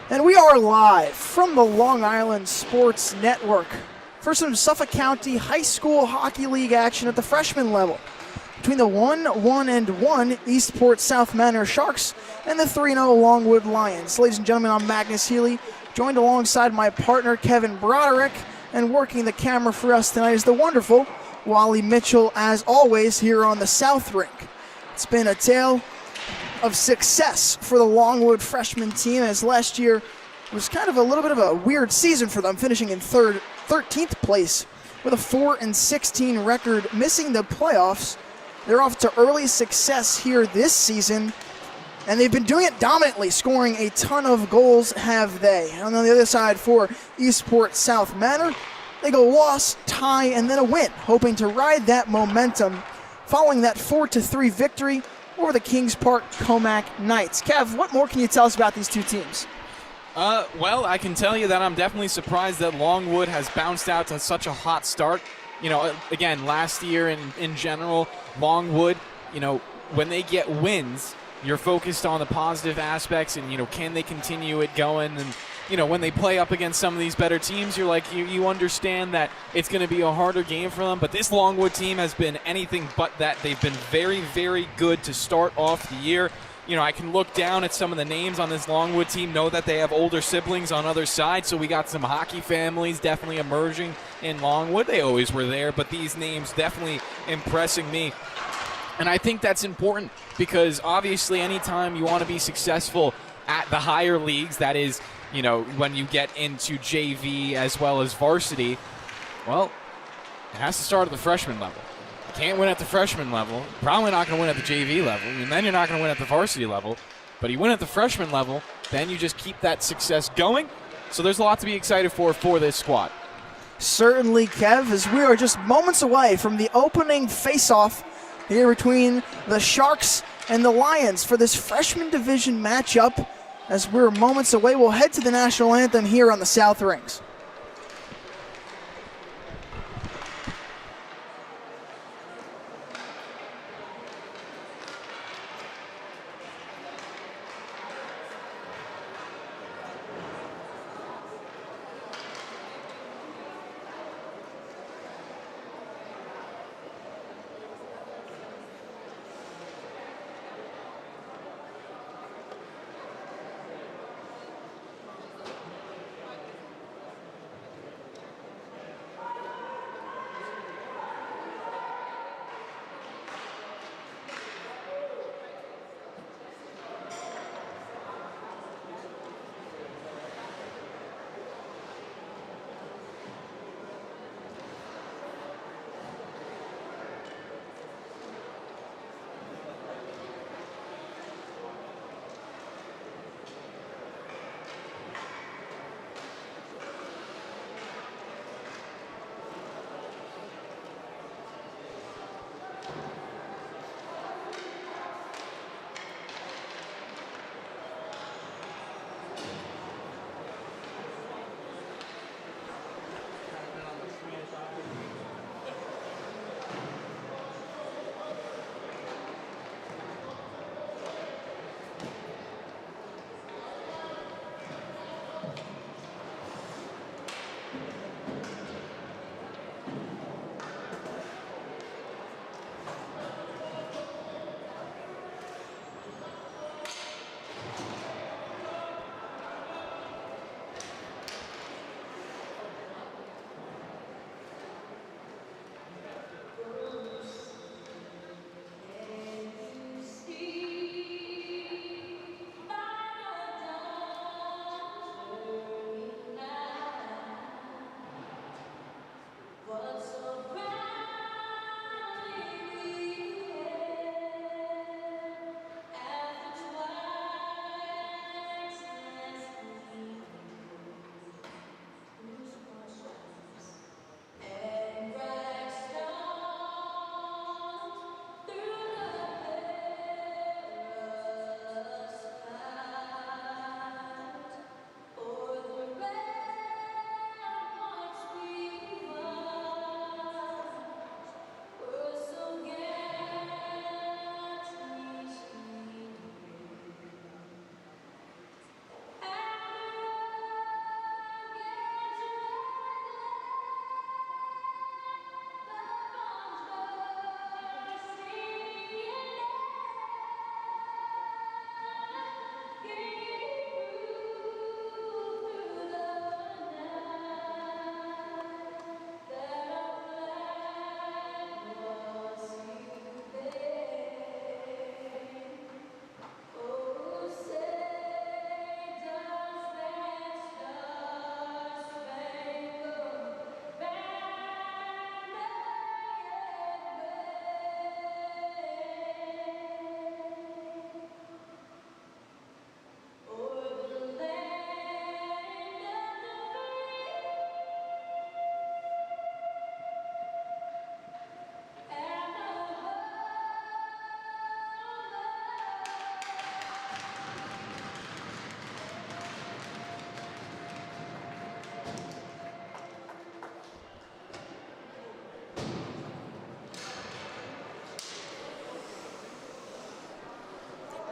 And we are live from the Long Island Sports Network for some Suffolk County High School Hockey League action at the freshman level between the 1-1-1 Eastport South Manor Sharks and the 3-0 Longwood Lions. Ladies and gentlemen, I'm Magnus Healy, joined alongside my partner Kevin Broderick, and working the camera for us tonight is the wonderful Wally Mitchell, as always, here on the South Rink. It's been a tale of success for the Longwood freshman team, as last year was kind of a little bit of a weird season for them, finishing in 13th place with a 4-16 record, missing the playoffs. They're off to early success here this season, and they've been doing it dominantly, scoring a ton of goals, have they. And on the other side for Eastport South Manor, they go loss, tie, and then a win, hoping to ride that momentum following that 4-3 victory over the Kings Park Comac Knights. Kev, what more can you tell us about these two teams? Well, I can tell you that I'm definitely surprised that Longwood has bounced out to such a hot start. You know, again, last year in general, Longwood, you know, when they get wins, you're focused on the positive aspects and, you know, can they continue it going? And, you know, when they play up against some of these better teams, you're like, you understand that it's going to be a harder game for them. But this Longwood team has been anything but that. They've been very, very good to start off the year. You know, I can look down at some of the names on this Longwood team, know that they have older siblings on other sides, so we got some hockey families definitely emerging in Longwood. They always were there, but these names definitely impressing me. And I think that's important because obviously anytime you want to be successful at the higher leagues, that is, you know, when you get into JV as well as varsity, well, it has to start at the freshman level. You can't win at the freshman level, probably not going to win at the JV level, and then you're not going to win at the varsity level. But you win at the freshman level, then you just keep that success going. So there's a lot to be excited for this squad. Certainly, Kev, as we are just moments away from the opening face-off here between the Sharks and the Lions for this freshman division matchup. As we're moments away, we'll head to the national anthem here on the South Rings.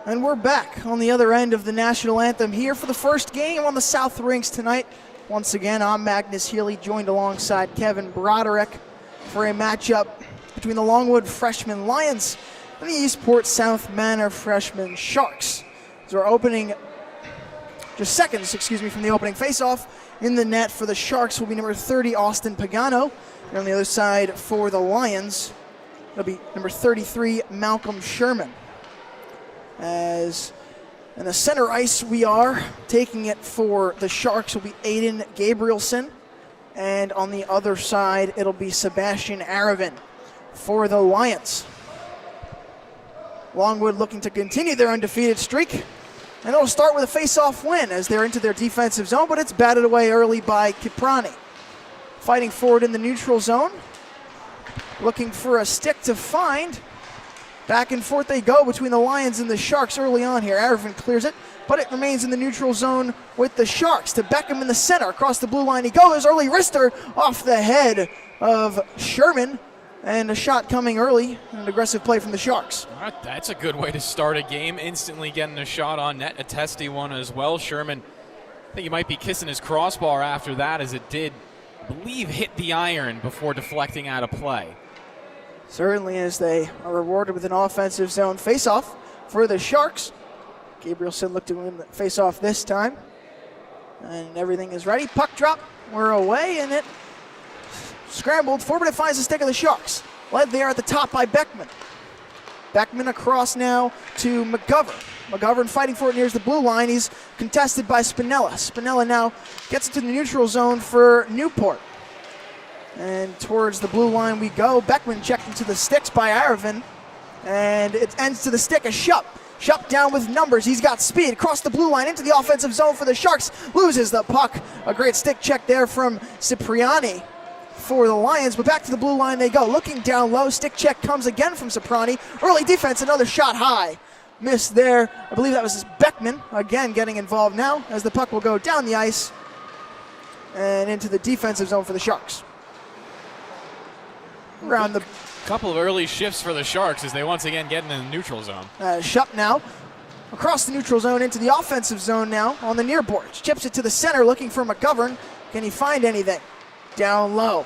And we're back on the other end of the national anthem here for the first game on the South Rinks tonight. Once again, I'm Magnus Healy, joined alongside Kevin Broderick for a matchup between the Longwood Freshman Lions and the Eastport South Manor Freshman Sharks. So we're opening just seconds, from the opening faceoff. In the net for the Sharks will be number 30, Austin Pagano. And on the other side for the Lions, it'll be number 33, Malcolm Sherman. As in the center ice we are, taking it for the Sharks will be Aiden Gabrielson. And on the other side, it'll be Sebastian Aravin for the Lions. Longwood looking to continue their undefeated streak. And it'll start with a face-off win as they're into their defensive zone, but it's batted away early by Kiprani. Fighting forward in the neutral zone. Looking for a stick to find. Back and forth they go between the Lions and the Sharks early on here. Aravin clears it, but it remains in the neutral zone with the Sharks. To Beckham in the center. Across the blue line he goes. Early wrister off the head of Sherman. And a shot coming early. An aggressive play from the Sharks. All right, that's a good way to start a game. Instantly getting a shot on net. A testy one as well. Sherman, I think he might be kissing his crossbar after that, as it did, I believe, hit the iron before deflecting out of play. Certainly, as they are rewarded with an offensive zone faceoff for the Sharks. Gabrielson looked to win the faceoff this time. And everything is ready. Puck drop. We're away, and it scrambled forward. It finds the stick of the Sharks. Led there at the top by Beckman. Beckman across now to McGovern. McGovern fighting for it near the blue line. He's contested by Spinella. Spinella now gets it to the neutral zone for Newport. And towards the blue line we go. Beckman checked into the sticks by Aravin. And it ends to the stick of Shupp. Shupp down with numbers. He's got speed. Across the blue line into the offensive zone for the Sharks. Loses the puck. A great stick check there from Cipriani for the Lions. But back to the blue line they go. Looking down low. Stick check comes again from Cipriani. Early defense. Another shot high. Missed there. I believe that was Beckman. Again getting involved now as the puck will go down the ice and into the defensive zone for the Sharks. Around the couple of early shifts for the Sharks as they once again get in the neutral zone. Shupp now across the neutral zone into the offensive zone now on the near boards. Chips it to the center looking for McGovern. Can he find anything? Down low.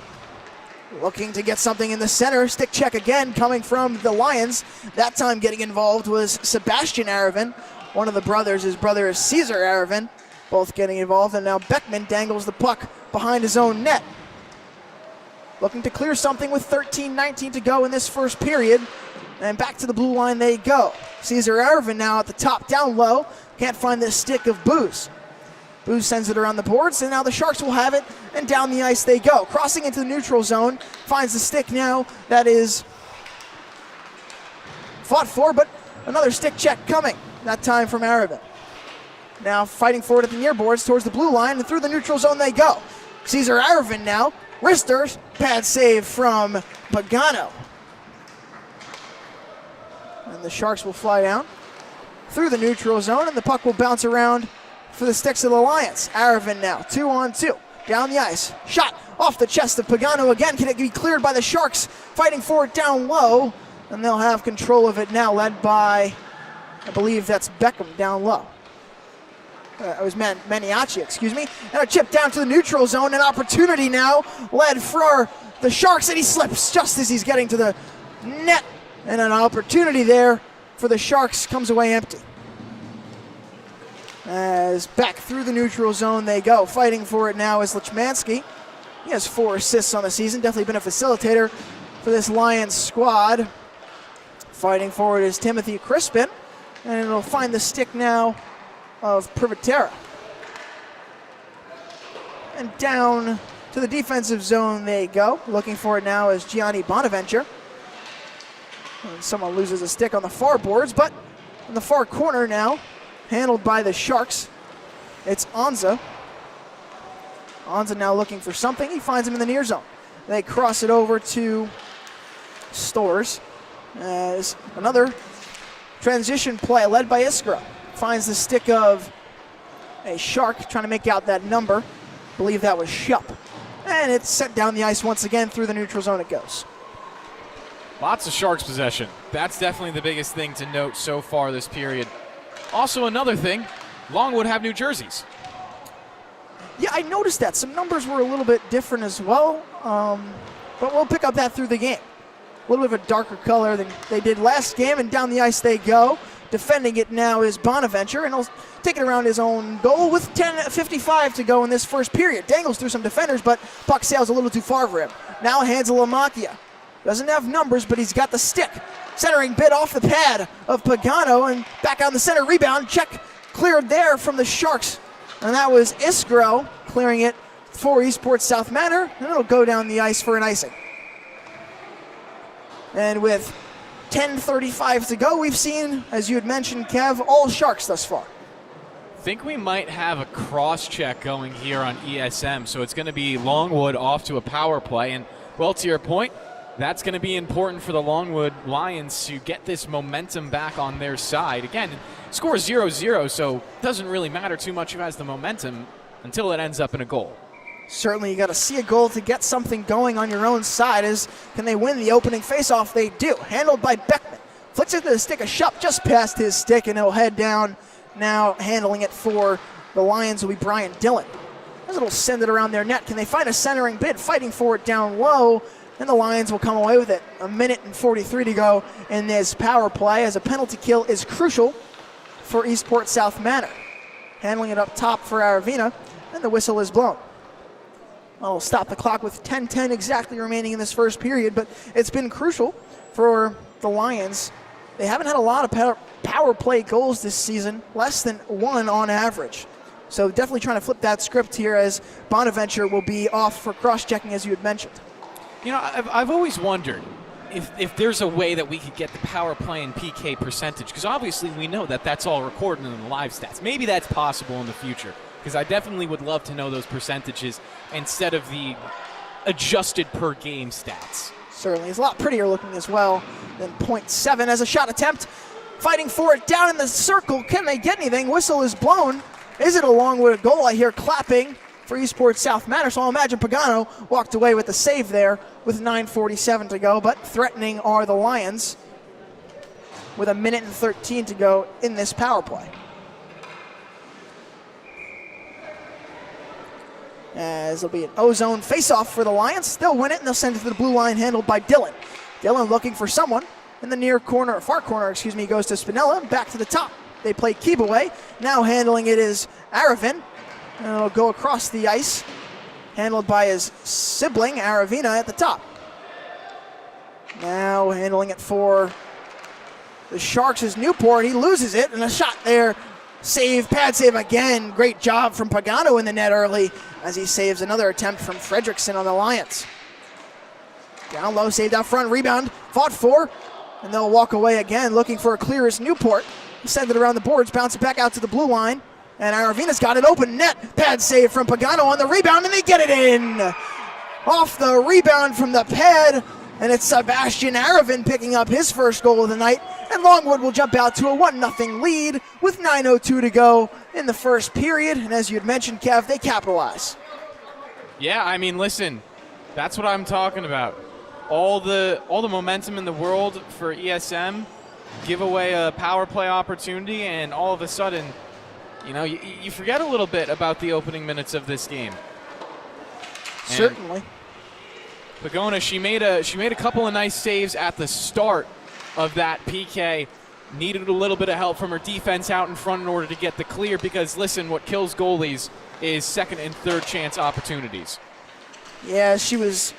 Looking to get something in the center. Stick check again coming from the Lions. That time getting involved was Sebastian Aravin. One of the brothers. His brother is Caesar Aravin. Both getting involved. And now Beckman dangles the puck behind his own net. Looking to clear something with 13:19 to go in this first period. And back to the blue line they go. Caesar Aravin now at the top, down low. Can't find this stick of Booze. Booze sends it around the boards, and now the Sharks will have it, and down the ice they go. Crossing into the neutral zone, finds the stick now that is fought for, but another stick check coming, that time from Aravin. Now fighting forward at the near boards towards the blue line, and through the neutral zone they go. Caesar Aravin now. Wristers, pad save from Pagano. And the Sharks will fly down through the neutral zone, and the puck will bounce around for the sticks of the Lions. Aravin now, 2-on-2, down the ice. Shot off the chest of Pagano again. Can it be cleared by the Sharks? Fighting for it down low, and they'll have control of it now, led by, I believe that's Beckham down low. It was Maniaci, And a chip down to the neutral zone. An opportunity now led for the Sharks, and he slips just as he's getting to the net. And an opportunity there for the Sharks comes away empty. As back through the neutral zone they go. Fighting for it now is Lichmansky. He has 4 assists on the season. Definitely been a facilitator for this Lions squad. Fighting for it is Timothy Crispin. And it'll find the stick now of Privatera. And down to the defensive zone they go. Looking for it now is Gianni Bonaventure. And someone loses a stick on the far boards, but in the far corner now, handled by the Sharks, it's Anza. Anza now looking for something. He finds him in the near zone. They cross it over to Stores as another transition play led by Iskra. Finds the stick of a Shark, trying to make out that number. I believe that was Shupp. And it's sent down the ice once again. Through the neutral zone it goes. Lots of Sharks possession. That's definitely the biggest thing to note so far this period. Also, another thing, Longwood have new jerseys. Yeah, I noticed that. Some numbers were a little bit different as well, but we'll pick up that through the game. A little bit of a darker color than they did last game, and down the ice they go. Defending it now is Bonaventure, and he'll take it around his own goal with 10:55 to go in this first period. Dangles through some defenders, but puck sails a little too far for him. Now hands to Lamacchia. Doesn't have numbers, but he's got the stick. Centering bid off the pad of Pagano, and back on the center rebound. Check cleared there from the Sharks, and that was Iskro clearing it for Eastport South Manor, and it'll go down the ice for an icing. And with 10:35 to go, we've seen, as you had mentioned, Kev, all Sharks thus far. Think we might have a cross-check going here on ESM, so it's going to be Longwood off to a power play, and, well, to your point, that's going to be important for the Longwood Lions to get this momentum back on their side. Again, score 0-0, so it doesn't really matter too much who has the momentum until it ends up in a goal. Certainly, you got to see a goal to get something going on your own side. Can they win the opening faceoff? They do. Handled by Beckman. Flicks it to the stick of Shupp just past his stick, and he'll head down. Now handling it for the Lions will be Brian Dillon. As it'll send it around their net. Can they find a centering bid? Fighting for it down low, and the Lions will come away with it. 1:43 to go in this power play, as a penalty kill is crucial for Eastport South Manor. Handling it up top for Aravina, and the whistle is blown. I'll stop the clock with 10:10 exactly remaining in this first period, but it's been crucial for the Lions. They haven't had a lot of power play goals this season, less than one on average. So definitely trying to flip that script here, as Bonaventure will be off for cross-checking, as you had mentioned. You know, I've always wondered if there's a way that we could get the power play and PK percentage, because obviously we know that that's all recorded in the live stats. Maybe that's possible in the future, because I definitely would love to know those percentages instead of the adjusted per game stats. Certainly. It's a lot prettier looking as well than .7 as a shot attempt. Fighting for it down in the circle. Can they get anything? Whistle is blown. Is it a Longwood goal? I hear clapping for Eastport South Manor, so I'll imagine Pagano walked away with the save there with 9:47 to go, but threatening are the Lions with 1:13 to go in this power play. As it'll be an O-zone face-off for the Lions. They'll win it, and they'll send it to the blue line, handled by Dillon. Dillon looking for someone in the near corner, far corner, goes to Spinella, back to the top. They play keep away. Now handling it is Aravin. And it'll go across the ice, handled by his sibling, Aravina, at the top. Now handling it for the Sharks is Newport. He loses it, and a shot there. Save, pad save again. Great job from Pagano in the net early, as he saves another attempt from Fredrickson on the Lions. Down low, saved out front, rebound, fought for, and they'll walk away again, looking for a clear as Newport. Send it around the boards, bounce it back out to the blue line, and Aravina's got it open net. Pad save from Pagano on the rebound, and they get it in! Off the rebound from the pad, and it's Sebastian Aravin picking up his first goal of the night, and Longwood will jump out to a 1-0 lead with 9:02 to go in the first period, and as you had mentioned, Kev, they capitalize. Yeah, I mean, listen, that's what I'm talking about. All the momentum in the world for ESM, give away a power play opportunity, and all of a sudden, you know, you forget a little bit about the opening minutes of this game. And certainly. Pagona, she made a couple of nice saves at the start of that PK. Needed a little bit of help from her defense out in front in order to get the clear, because listen, what kills goalies is second and third chance opportunities. Yeah, she was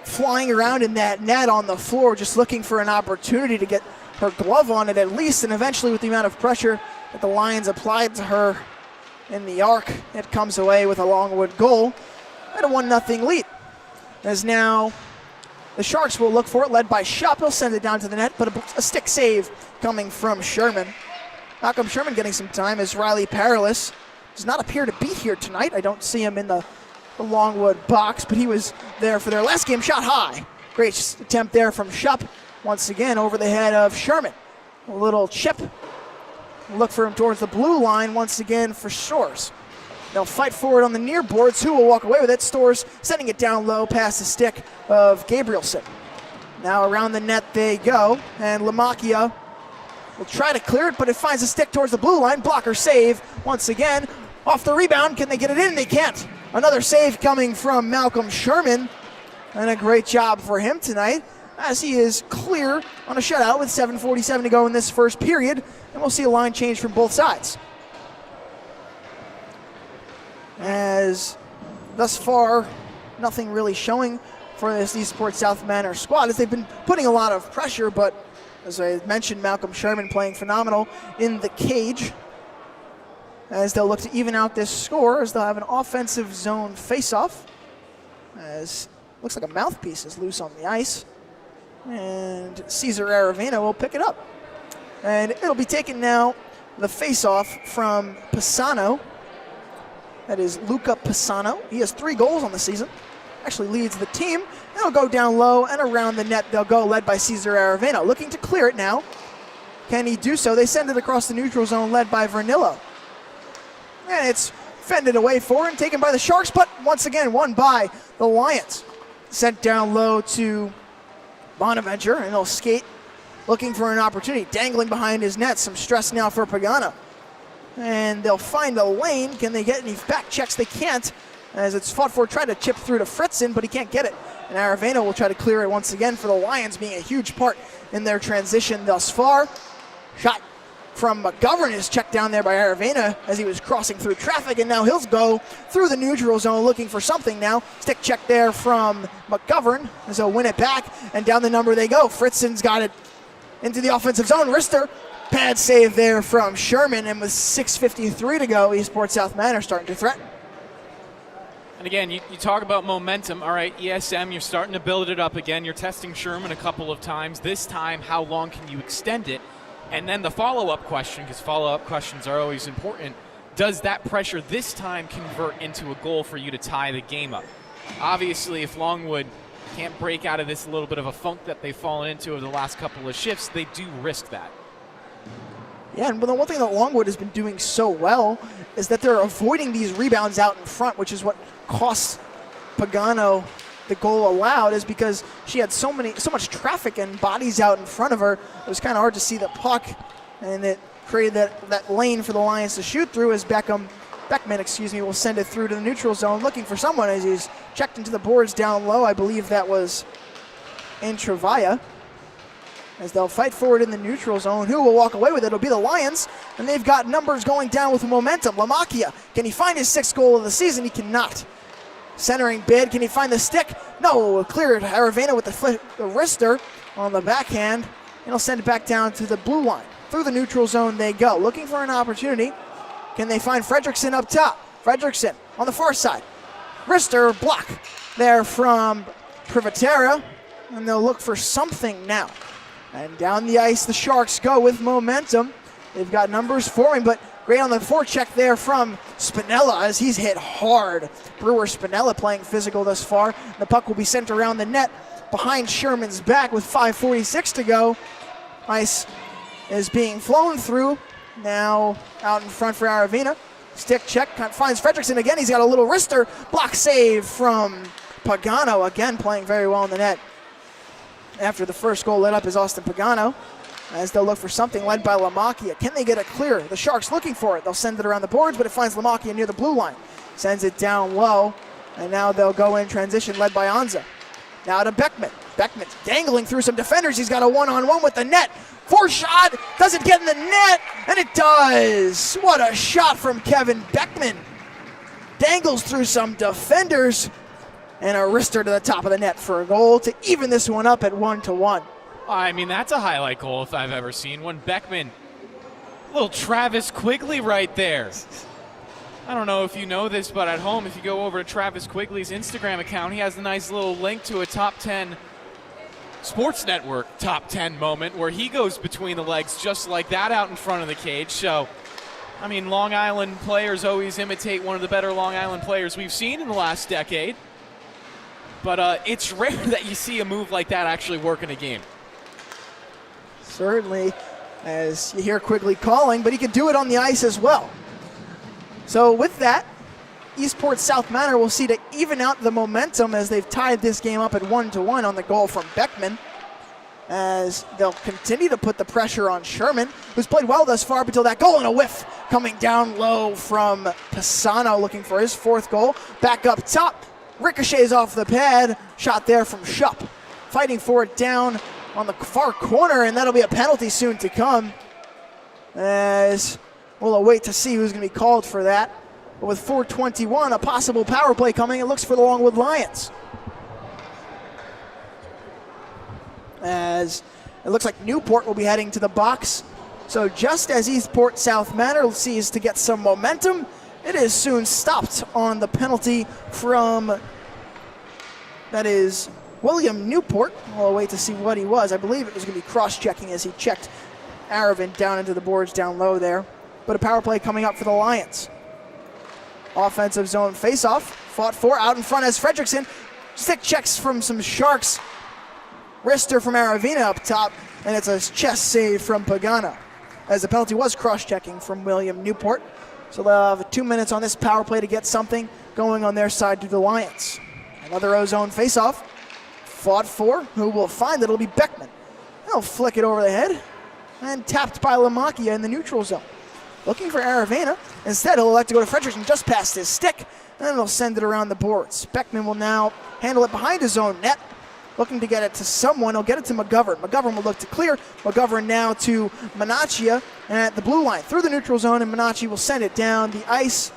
flying around in that net on the floor, just looking for an opportunity to get her glove on it at least, and eventually with the amount of pressure that the Lions applied to her in the arc, it comes away with a Longwood goal and a 1-0 lead. As now the Sharks will look for it, led by Shupp. He'll send it down to the net, but a stick save coming from Sherman. Malcolm Sherman getting some time as Riley Perilous does not appear to be here tonight. I don't see him in the Longwood box, but he was there for their last game. Shot high. Great attempt there from Shupp. Once again over the head of Sherman. A little chip. Look for him towards the blue line once again for Shores. They'll fight forward on the near boards. Who will walk away with it? Stores sending it down low past the stick of Gabrielson. Now around the net they go, and Lamacchia will try to clear it, but it finds a stick towards the blue line. Blocker save once again. Off the rebound, can they get it in? They can't. Another save coming from Malcolm Sherman, and a great job for him tonight as he is clear on a shutout with 7:47 to go in this first period, and we'll see a line change from both sides. As thus far, nothing really showing for this Eastport South Manor squad as they've been putting a lot of pressure, but as I mentioned, Malcolm Sherman playing phenomenal in the cage as they'll look to even out this score as they'll have an offensive zone face-off as looks like a mouthpiece is loose on the ice, and Cesar Aravena will pick it up. And it'll be taken now, the face-off from Pisano. That is Luca Pisano. He has 3 goals on the season. Actually leads the team. It'll go down low and around the net they'll go, led by Cesar Aravena. Looking to clear it now. Can he do so? They send it across the neutral zone, led by Vernillo. And it's fended away for and taken by the Sharks, but once again won by the Lions. Sent down low to Bonaventure, and he'll skate, looking for an opportunity. Dangling behind his net. Some stress now for Pagano. And they'll find a lane. Can they get any back checks? They can't, as it's fought for. Tried to chip through to Fritzen, but he can't get it. And Aravena will try to clear it once again for the Lions, being a huge part in their transition thus far. Shot from McGovern is checked down there by Aravena as he was crossing through traffic, and now he'll go through the neutral zone looking for something now. Stick check there from McGovern as they'll win it back, and down the number they go. Fritzen's got it into the offensive zone. Rister, pad save there from Sherman, and with 6:53 to go, Eastport South Manor starting to threaten. And again, you talk about momentum. All right, ESM, you're starting to build it up again. You're testing Sherman a couple of times. This time, how long can you extend it? And then the follow-up question, because follow-up questions are always important, does that pressure this time convert into a goal for you to tie the game up? Obviously, if Longwood can't break out of this little bit of a funk that they've fallen into over the last couple of shifts, they do risk that. Yeah, and the one thing that Longwood has been doing so well is that they're avoiding these rebounds out in front, which is what costs Pagano the goal allowed, is because she had so much traffic and bodies out in front of her. It was kind of hard to see the puck, and it created that lane for the Lions to shoot through as Beckman will send it through to the neutral zone, looking for someone as he's checked into the boards down low. I believe that was Intravaya, as they'll fight forward in the neutral zone. Who will walk away with it? It'll be the Lions, and they've got numbers going down with momentum. Lamacchia, can he find his 6th goal of the season? He cannot. Centering bid, can he find the stick? No, cleared. Aravena with the wrister on the backhand, and he'll send it back down to the blue line. Through the neutral zone they go, looking for an opportunity. Can they find Fredrickson up top? Fredrickson on the far side. Wrister block there from Privatera, and they'll look for something now. And down the ice the Sharks go with momentum. They've got numbers for him, but great on the forecheck there from Spinella as he's hit hard. Brewer Spinella playing physical thus far. The puck will be sent around the net behind Sherman's back with 5:46 to go. Ice is being flown through. Now out in front for Aravena. Stick check, finds Fredrickson again. He's got a little wrister. Block save from Pagano, again playing very well in the net. After the first goal led up is Austin Pagano, as they'll look for something, led by Lamacchia. Can they get a clear? The Sharks looking for it. They'll send it around the boards, but it finds Lamacchia near the blue line. Sends it down low, and now they'll go in transition, led by Anza. Now to Beckman. Beckman's dangling through some defenders. He's got a one-on-one with the net. Four shot, doesn't get in the net, and it does. What a shot from Kevin Beckman. Dangles through some defenders, and a wrister to the top of the net for a goal to even this one up at 1-1. I mean, that's a highlight goal if I've ever seen one. Beckman, little Travis Quigley right there. I don't know if you know this, but at home, if you go over to Travis Quigley's Instagram account, he has a nice little link to a top 10 Sports Network top 10 moment where he goes between the legs just like that out in front of the cage. So, I mean, Long Island players always imitate one of the better Long Island players we've seen in the last decade. But it's rare that you see a move like that actually work in a game. Certainly, as you hear Quigley calling, but he can do it on the ice as well. So with that, Eastport South Manor will see to even out the momentum as they've tied this game up at 1-1 on the goal from Beckman. as they'll continue to put the pressure on Sherman, who's played well thus far up until that goal, and a whiff coming down low from Pisano, looking for his 4th goal. Back up top, ricochets off the pad, shot there from Shupp. Fighting for it down on the far corner, and that'll be a penalty soon to come, as we'll await to see who's going to be called for that. But with 4:21, a possible power play coming, it looks for the Longwood Lions. As it looks like Newport will be heading to the box. So just as Eastport South Manor sees to get some momentum, it is soon stopped on the penalty from, that is, William Newport. We'll wait to see what he was. I believe it was going to be cross-checking as he checked Aravin down into the boards down low there. But a power play coming up for the Lions. Offensive zone face-off, fought for, out in front as Fredrickson. Stick checks from some Sharks. Wrister from Aravina up top, and it's a chest save from Pagano, as the penalty was cross-checking from William Newport. So they'll have 2 minutes on this power play to get something going on their side to the Lions. Another O-zone face-off, fought for. Who will find it? It'll be Beckman. They'll flick it over the head, and tapped by Lamakia in the neutral zone. Looking for Aravena. Instead, he'll elect to go to Fredrickson just past his stick, and he'll send it around the boards. Beckman will now handle it behind his own net. Looking to get it to someone. He'll get it to McGovern. McGovern will look to clear. McGovern now to Manaccia at the blue line through the neutral zone, and Manacci will send it down the ice.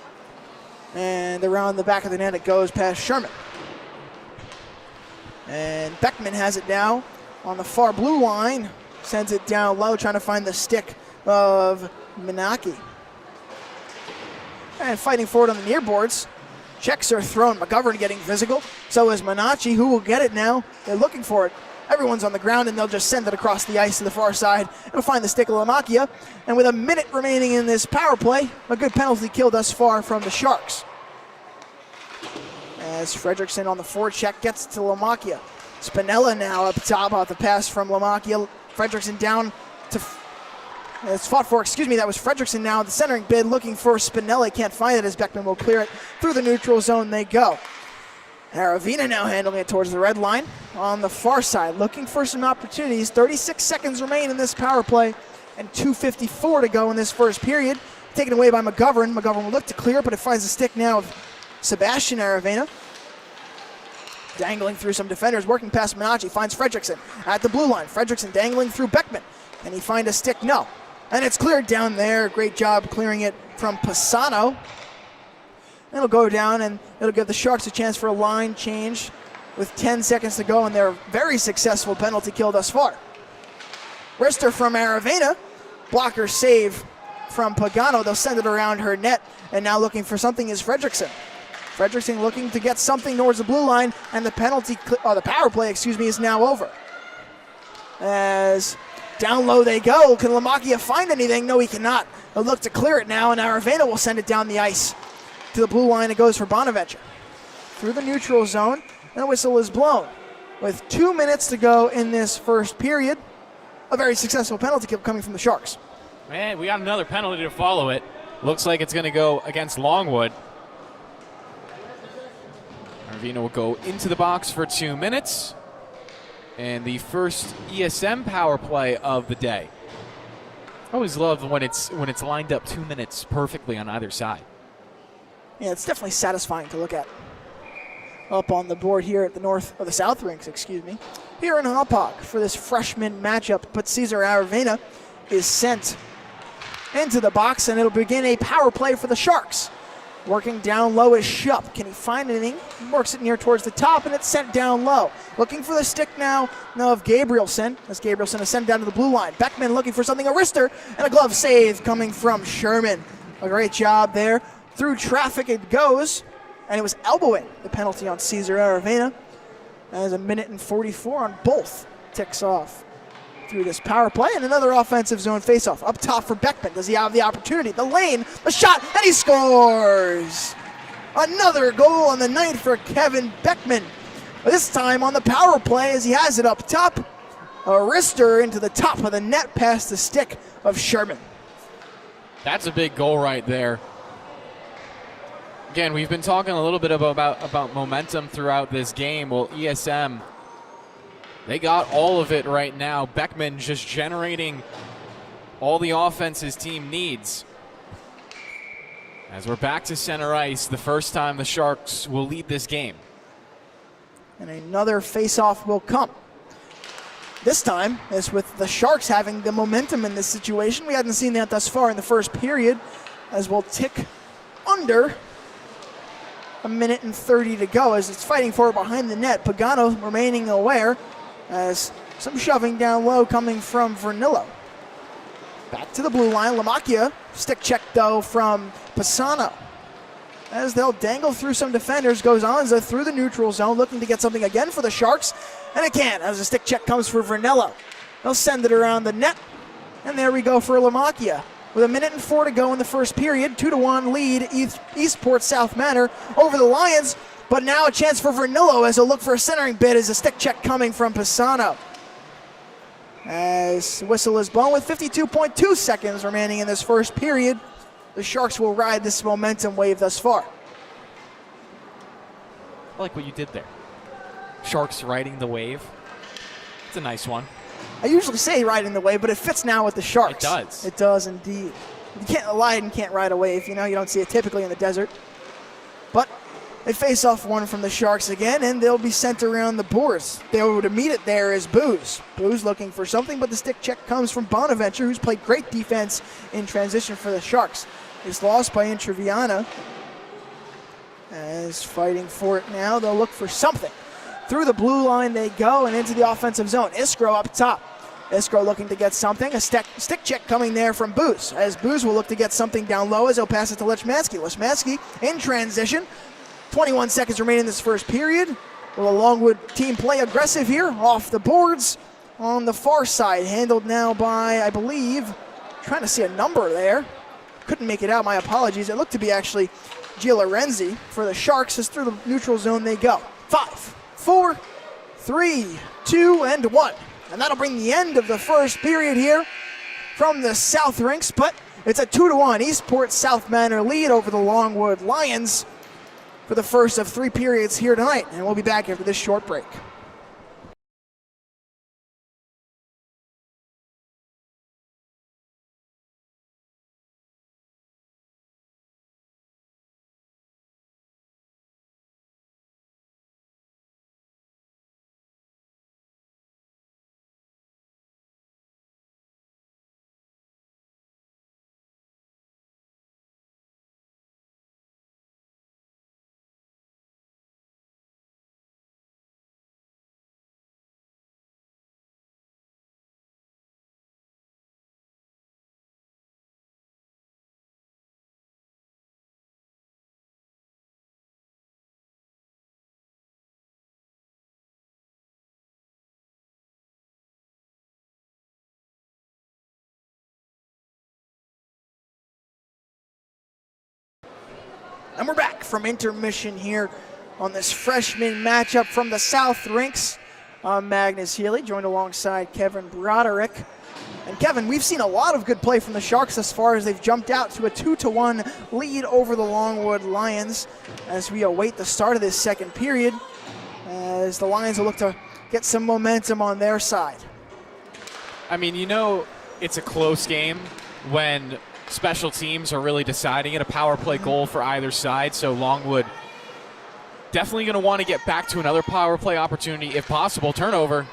And around the back of the net it goes past Sherman. And Beckman has it now on the far blue line. Sends it down low, trying to find the stick of Manaki. And fighting forward on the near boards. Checks are thrown. McGovern getting physical. So is Manacci, who will get it now. They're looking for it. Everyone's on the ground, and they'll just send it across the ice to the far side. It'll find the stick of Lamakia. And with a minute remaining in this power play, a good penalty kill thus far from the Sharks. As Fredrickson on the forecheck gets to Lamakia. Spinella now up top off the pass from Lamakia. Fredrickson down to... It's fought for, that was Fredrickson now, the centering bid, looking for Spinella. Can't find it as Beckman will clear it. Through the neutral zone they go. Aravina now handling it towards the red line on the far side, looking for some opportunities. 36 seconds remain in this power play, and 2:54 to go in this first period. Taken away by McGovern. McGovern will look to clear, but it finds the stick now of Sebastian Aravina. Dangling through some defenders, working past Manacci, finds Fredrickson at the blue line. Fredrickson dangling through Beckman. Can he find a stick? No. And it's cleared down there. Great job clearing it from Pisano. It'll go down, and it'll give the Sharks a chance for a line change with 10 seconds to go, and their very successful penalty kill thus far. Wrister from Aravena. Blocker save from Pagano. They'll send it around her net, and now looking for something is Fredrickson. Fredrickson looking to get something towards the blue line, and the the power play, is now over. As down low they go. Can Lamakia find anything? No, he cannot. He'll look to clear it now, and Aravena will send it down the ice. To the blue line it goes for Bonaventure. Through the neutral zone, and a whistle is blown. With 2 minutes to go in this first period, a very successful penalty kill coming from the Sharks. Man, we got another penalty to follow it. Looks like it's going to go against Longwood. Arvina will go into the box for 2 minutes. And the first ESM power play of the day. I always love when it's lined up 2 minutes perfectly on either side. Yeah, it's definitely satisfying to look at. Up on the board here at the north or the south rinks, here in Hauppauge for this freshman matchup. But Cesar Aravena is sent into the box, and it'll begin a power play for the Sharks. Working down low is Shupp. Can he find anything? Works it near towards the top, and it's sent down low. Looking for the stick now of Gabrielson, as Gabrielson is sent down to the blue line. Beckman looking for something, a wrister, and a glove save coming from Sherman. A great job there. Through traffic it goes, and it was elbowing the penalty on Cesar Aravena. As a minute and 44 on both ticks off through this power play, and another offensive zone faceoff. Up top for Beckman. Does he have the opportunity? The lane, the shot, and he scores! Another goal on the night for Kevin Beckman. This time on the power play as he has it up top. A wrister into the top of the net past the stick of Sherman. That's a big goal right there. Again, we've been talking a little bit about momentum throughout this game. Well, ESM, They got all of it right now. Beckman just generating all the offense his team needs. As we're back to center ice, the first time the Sharks will lead this game. And another face-off will come. This time, as with the Sharks having the momentum in this situation. We hadn't seen that thus far in the first period, as we'll tick under a minute and 30 to go as it's fighting for it behind the net. Pagano remaining aware as some shoving down low coming from Vernillo. Back to the blue line, Lamacchia. Stick check though from Pisano. As they'll dangle through some defenders, goes Anza through the neutral zone, looking to get something again for the Sharks. And it can, as a stick check comes for Vernillo. They'll send it around the net. And there we go for Lamacchia. With a minute and 4 to go in the first period, 2-1 lead, Eastport South Manor over the Lions. But now a chance for Vernillo as he'll look for a centering bid as a stick check coming from Pisano. As whistle is blown with 52.2 seconds remaining in this first period, the Sharks will ride this momentum wave thus far. I like what you did there. Sharks riding the wave. It's a nice one. I usually say riding the wave, but it fits now with the Sharks. It does. It does indeed. You can't ride a wave. You don't see it typically in the desert. But they face off one from the Sharks again, and they'll be sent around the boards. There to meet it there is Booze. Booze looking for something, but the stick check comes from Bonaventure, who's played great defense in transition for the Sharks. It's lost by Intraviana. As fighting for it now, they'll look for something. Through the blue line they go and into the offensive zone. Iskro up top. Iskro looking to get something. A stick check coming there from Booze. As Booze will look to get something down low as he'll pass it to Lechmansky. Lechmansky in transition. 21 seconds remaining in this first period. Will the Longwood team play aggressive here? Off the boards on the far side. Handled now by, I believe, trying to see a number there. Couldn't make it out, my apologies. It looked to be actually Gia Lorenzi for the Sharks as through the neutral zone they go. 5, 4, 3, 2, and 1. And that'll bring the end of the first period here from the South Rinks, but it's a 2-1 Eastport South Manor lead over the Longwood Lions for the first of 3 periods here tonight. And we'll be back after this short break. And we're back from intermission here on this freshman matchup from the South Rinks. I'm Magnus Healy, joined alongside Kevin Broderick. And Kevin, we've seen a lot of good play from the Sharks as far as they've jumped out to a 2-1 lead over the Longwood Lions as we await the start of this second period, as the Lions will look to get some momentum on their side. I mean, it's a close game when special teams are really deciding it, a power play goal for either side. So Longwood definitely going to want to get back to another power play opportunity if possible. Turnover.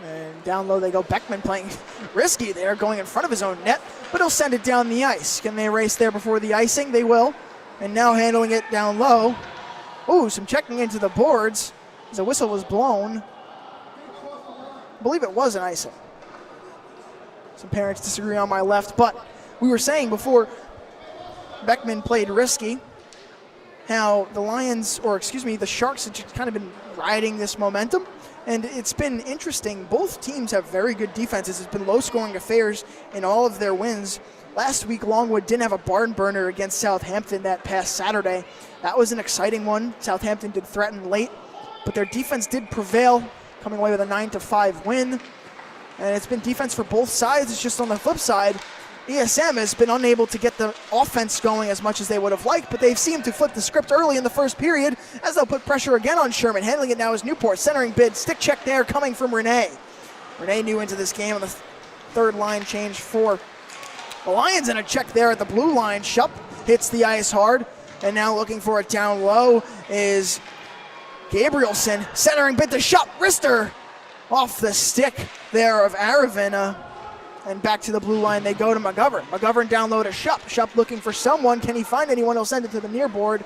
And down low they go. Beckman playing risky there, going in front of his own net, but he'll send it down the ice. Can they race there before the icing? They will. And now handling it down low. Ooh, some checking into the boards as the whistle was blown. I believe it was an icing. Some parents disagree on my left, but we were saying before Beckman played risky, how the Sharks have just kind of been riding this momentum, and it's been interesting. Both teams have very good defenses. It's been low-scoring affairs in all of their wins. Last week, Longwood didn't have a barn burner against Southampton that past Saturday. That was an exciting one. Southampton did threaten late, but their defense did prevail, coming away with a 9-5 win. And it's been defense for both sides. It's just on the flip side, ESM has been unable to get the offense going as much as they would have liked, but they've seemed to flip the script early in the first period as they'll put pressure again on Sherman. Handling it now is Newport. Centering bid, stick check there coming from Renee. Renee new into this game on the third line change for the Lions, and a check there at the blue line. Shupp hits the ice hard, and now looking for it down low is Gabrielson. Centering bid to Shupp. Wrister off the stick there of Aravena. And back to the blue line they go to McGovern. McGovern down low to Shupp. Shupp looking for someone. Can he find anyone? He'll send it to the near board.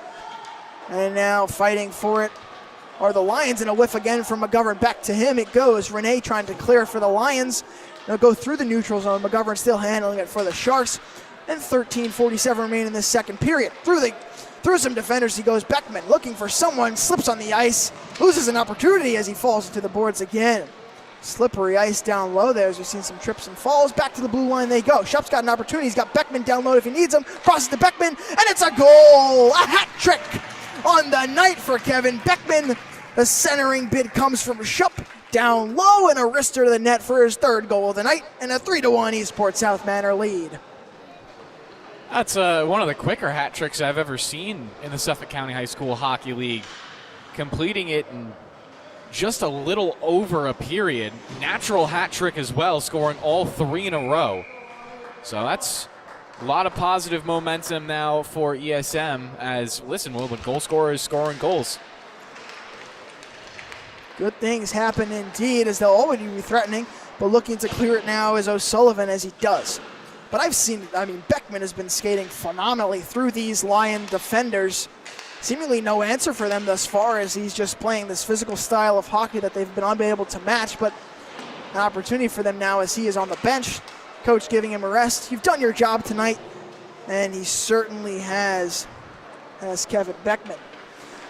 And now fighting for it are the Lions, and a whiff again from McGovern. Back to him it goes. Renee trying to clear for the Lions. They'll go through the neutral zone. McGovern still handling it for the Sharks. And 13:47 remain in this second period. Through some defenders he goes. Beckman looking for someone. Slips on the ice. Loses an opportunity as he falls into the boards again. Slippery ice down low there as we've seen some trips and falls. Back to the blue line they go. Shupp's got an opportunity. He's got Beckman down low if he needs him. Crosses to Beckman, and it's a goal! A hat trick on the night for Kevin Beckman. The centering bid comes from Shupp down low, and a wrister to the net for his third goal of the night, and a 3-1 Eastport South Manor lead. That's one of the quicker hat tricks I've ever seen in the Suffolk County High School Hockey League. Completing it in just a little over a period. Natural hat trick as well, scoring all three in a row. So that's a lot of positive momentum now for ESM as, listen, well, the goal scorer is scoring goals. Good things happen indeed as they'll already be threatening, but looking to clear it now is O'Sullivan as he does. But Beckman has been skating phenomenally through these Lion defenders. Seemingly no answer for them thus far as he's just playing this physical style of hockey that they've been unable to match, but an opportunity for them now as he is on the bench. Coach giving him a rest. You've done your job tonight, and he certainly has Kevin Beckman.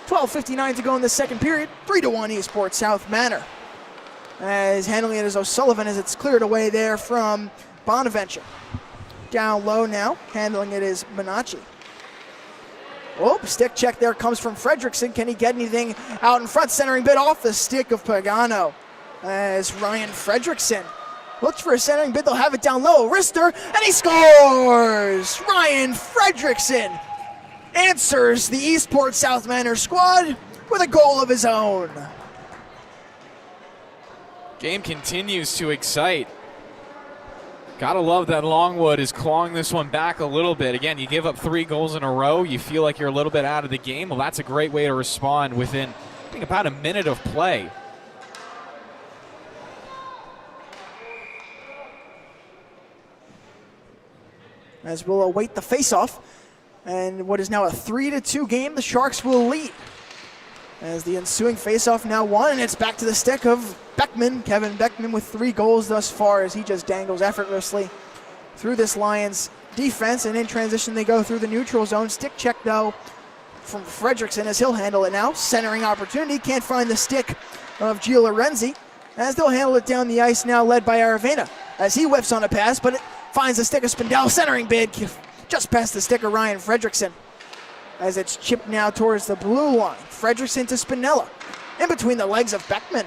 12:59 to go in the second period. 3-1 Eastport South Manor. As handling it is O'Sullivan as it's cleared away there from Bonaventure. Down low now, handling it is Minacci. Oh, stick check there comes from Fredrickson. Can he get anything out in front? Centering bid off the stick of Pagano as Ryan Fredrickson looks for a centering bid. They'll have it down low. Wrister, and he scores! Ryan Fredrickson answers the Eastport South Manor squad with a goal of his own. Game continues to excite. Gotta love that Longwood is clawing this one back a little bit. Again, you give up 3 goals in a row, you feel like you're a little bit out of the game. Well, that's a great way to respond within, I think, about a minute of play. As we'll await the faceoff, and what is now a 3-2 game, the Sharks will lead. As the ensuing faceoff now won, and it's back to the stick of Beckman. Kevin Beckman with 3 goals thus far as he just dangles effortlessly through this Lions defense, and in transition they go through the neutral zone. Stick check though from Fredrickson as he'll handle it now. Centering opportunity, can't find the stick of Gio Lorenzi as they'll handle it down the ice now, led by Aravena as he whiffs on a pass, but it finds the stick of Spindell. Centering bid just past the stick of Ryan Fredrickson as it's chipped now towards the blue line. Fredrickson to Spinella in between the legs of Beckman,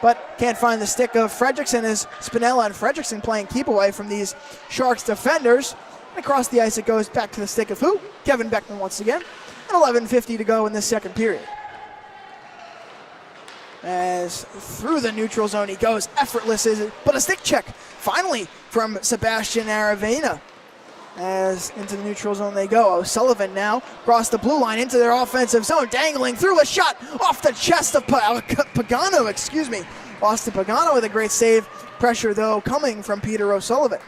but can't find the stick of Fredrickson as Spinella and Fredrickson playing keep away from these Sharks defenders. And across the ice it goes back to the stick of who? Kevin Beckman once again. And 11:50 to go in this second period. As through the neutral zone he goes, effortless is it, but a stick check finally from Sebastian Aravena. As into the neutral zone they go. O'Sullivan now across the blue line into their offensive zone, dangling through a shot off the chest of Pagano, Austin Pagano with a great save. Pressure though coming from Peter O'Sullivan.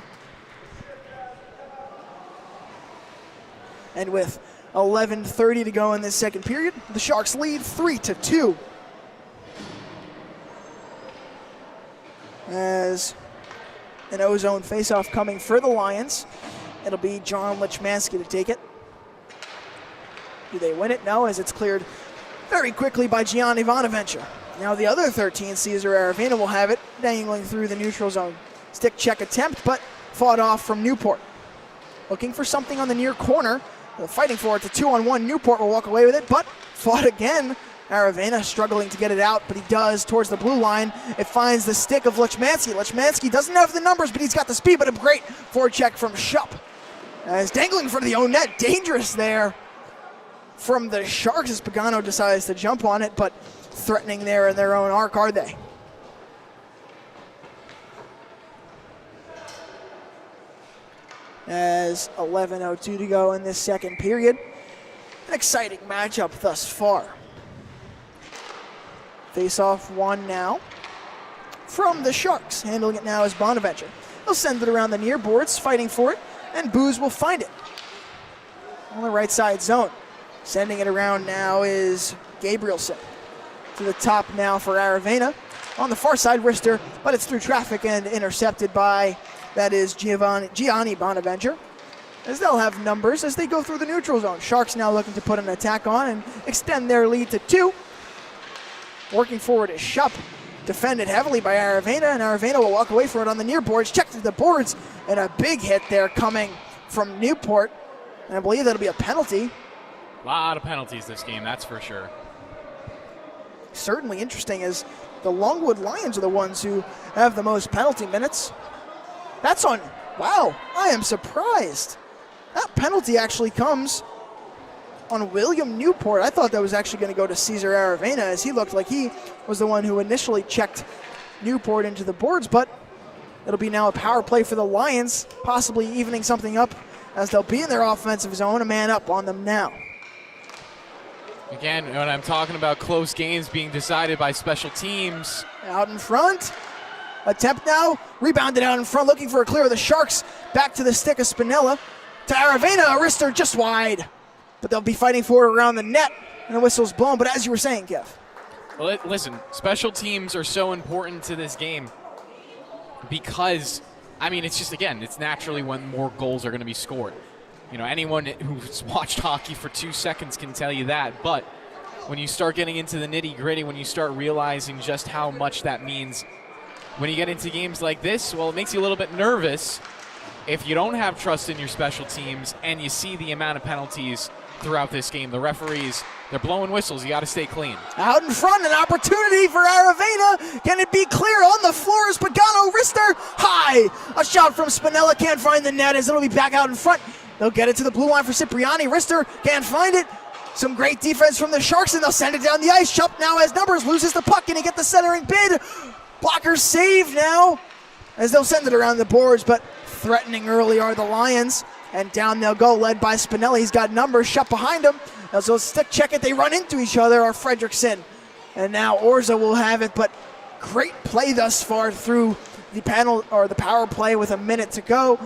And with 11:30 to go in this second period, the Sharks lead 3-2. As an O-zone faceoff coming for the Lions. It'll be John Lichmansky to take it. Do they win it? No, as it's cleared very quickly by Gianni Bonaventure. Now the other 13, Cesar Aravena, will have it, dangling through the neutral zone. Stick check attempt, but fought off from Newport. Looking for something on the near corner. Fighting for it. It's a 2-on-1. Newport will walk away with it, but fought again Aravena struggling to get it out, but he does towards the blue line. It finds the stick of Lechmansky. Lechmansky doesn't have the numbers, but he's got the speed, but a great forecheck from Shupp. As dangling in front of the own net, dangerous there from the Sharks as Pagano decides to jump on it, but threatening there in their own arc, are they? As 11:02 to go in this second period. An exciting matchup thus far. Face-off one now from the Sharks. Handling it now is Bonaventure. He'll send it around the near boards, fighting for it, and Booz will find it on the right side zone. Sending it around now is Gabrielson. To the top now for Aravena. On the far side, Rister, but it's through traffic and intercepted by, that is Gianni Bonaventure. As they'll have numbers as they go through the neutral zone. Sharks now looking to put an attack on and extend their lead to 2. Working forward is Shupp. Defended heavily by Aravena, and Aravena will walk away from it on the near boards. Check through the boards, and a big hit there coming from Newport. And I believe that'll be a penalty. A lot of penalties this game, that's for sure. Certainly interesting, as the Longwood Lions are the ones who have the most penalty minutes. That's on, wow, I am surprised. That penalty actually comes on William Newport. I thought that was actually going to go to Cesar Aravena, as he looked like he was the one who initially checked Newport into the boards, but it'll be now a power play for the Lions, possibly evening something up as they'll be in their offensive zone, a man up on them now. Again, when I'm talking about close games being decided by special teams. Out in front. Attempt now. Rebounded out in front, looking for a clear of the Sharks. Back to the stick of Spinella. To Aravena. Arister just wide. But they'll be fighting for it around the net. And the whistle's blown. But as you were saying, Kev. Well, listen, special teams are so important to this game because, I mean, it's just, again, it's naturally when more goals are going to be scored. You know, anyone who's watched hockey for 2 seconds can tell you that. But when you start getting into the nitty-gritty, when you start realizing just how much that means, when you get into games like this, well, it makes you a little bit nervous if you don't have trust in your special teams and you see the amount of penalties throughout this game. The referees, they're blowing whistles. You got to stay clean. Out in front, an opportunity for Aravena. Can it be clear? On the floor is Pagano. Rister high. A shot from Spinella. Can't find the net as it'll be back out in front. They'll get it to the blue line for Cipriani. Rister can't find it. Some great defense from the Sharks, and they'll send it down the ice. Shupp now has numbers, loses the puck. Can he get the centering bid? Blocker save now as they'll send it around the boards, but threatening early are the Lions. And down they'll go, led by Spinelli. He's got numbers. Shupp behind him. As they'll stick check it, they run into each other, are Fredrickson. And now Orza will have it, but great play thus far through the panel, or the power play with a minute to go.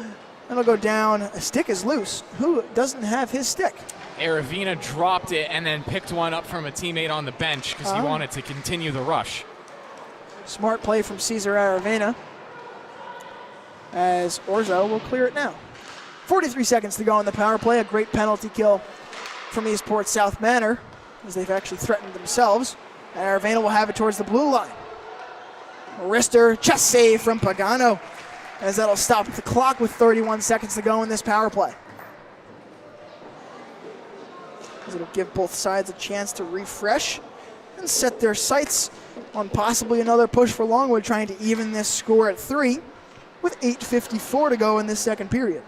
And it'll go down. A stick is loose. Who doesn't have his stick? Aravena dropped it and then picked one up from a teammate on the bench because he wanted to continue the rush. Smart play from Cesar Aravena as Orzo will clear it now. 43 seconds to go in the power play. A great penalty kill from Eastport South Manor as they've actually threatened themselves. And Aravena will have it towards the blue line. Rister, chest save from Pagano as that'll stop the clock with 31 seconds to go in this power play. As it'll give both sides a chance to refresh and set their sights on possibly another push for Longwood, trying to even this score at 3 with 8:54 to go in this second period.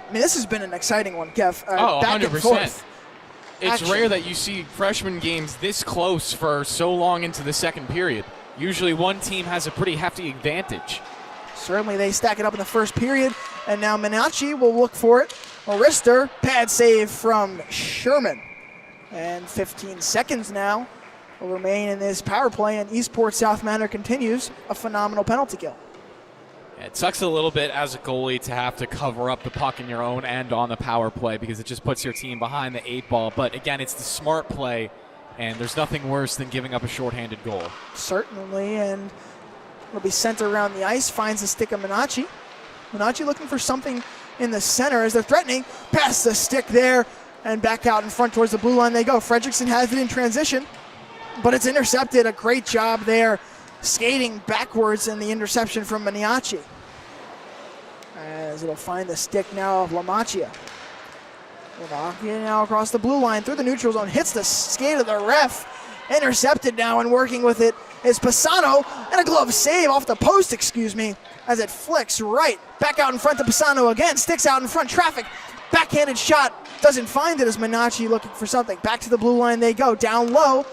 I mean, this has been an exciting one, Kev. Back 100%. and forth. It's Action. rare that you see freshman games this close for so long into the second period. Usually one team has a pretty hefty advantage. Certainly they stack it up in the first period, and now Minacci will look for it. Arister, pad save from Sherman. And 15 seconds now will remain in this power play, and Eastport South Manor continues a phenomenal penalty kill. It sucks a little bit as a goalie to have to cover up the puck in your own end on the power play because it just puts your team behind the 8 ball. But again, it's the smart play, and there's nothing worse than giving up a shorthanded goal. Certainly, and it'll be sent around the ice, finds the stick of Minacci. Minacci looking for something in the center as they're threatening. Pass the stick there, and back out in front towards the blue line they go. Fredrickson has it in transition, but it's intercepted. A great job there, skating backwards, and the interception from Minacci. As it'll find the stick now of LaMacchia. Getting now across the blue line through the neutral zone, hits the skate of the ref. Intercepted now, and working with it is Pisano, and a glove save off the post, as it flicks right. Back out in front to Pisano again, sticks out in front, traffic. Backhanded shot, doesn't find it as Minacci looking for something. Back to the blue line they go, down low.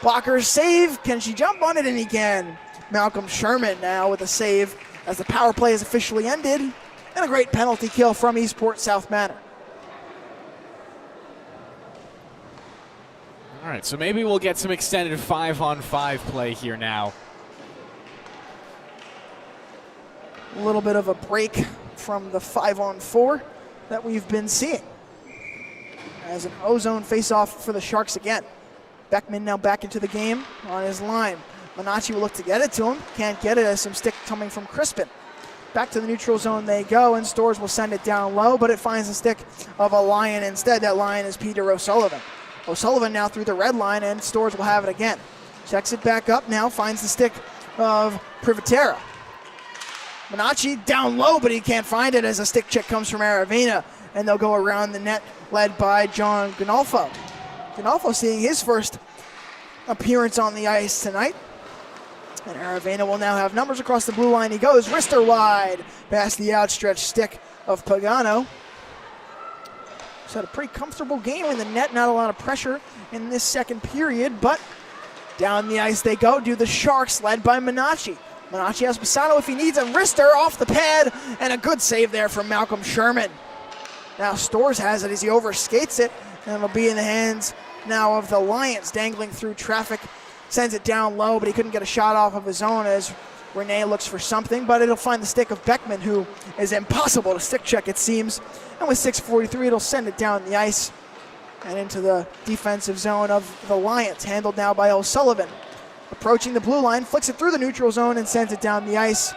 Blocker save, can she jump on it? And he can. Malcolm Sherman now with a save as the power play is officially ended. And a great penalty kill from Eastport South Manor. All right, so maybe we'll get some extended 5-on-5 play here now. A little bit of a break from the 5-on-4 that we've been seeing. As an O-zone face-off for the Sharks again. Beckman now back into the game on his line. Minacci will look to get it to him. Can't get it as some stick coming from Crispin. Back to the neutral zone they go, and Storrs will send it down low, but it finds the stick of a Lion instead. That Lion is Peter O'Sullivan. O'Sullivan now through the red line, and Storrs will have it again. Checks it back up now, finds the stick of Privatera. Minacci down low, but he can't find it as a stick check comes from Aravena, and they'll go around the net led by John Gonalfo. Gonalfo seeing his first appearance on the ice tonight. And Aravena will now have numbers across the blue line. He goes wrister wide past the outstretched stick of Pagano. He's had a pretty comfortable game in the net, not a lot of pressure in this second period, but down the ice they go, do the Sharks led by Minacci. Minacci has Pisano if he needs a wrister off the pad, and a good save there from Malcolm Sherman. Now Storrs has it as he overskates it, and it'll be in the hands now of the Lions, dangling through traffic. Sends it down low, but he couldn't get a shot off of his own as Rene looks for something, but it'll find the stick of Beckman, who is impossible to stick check, it seems. And with 6:43, it'll send it down the ice and into the defensive zone of the Lions, handled now by O'Sullivan. Approaching the blue line, flicks it through the neutral zone and sends it down the ice.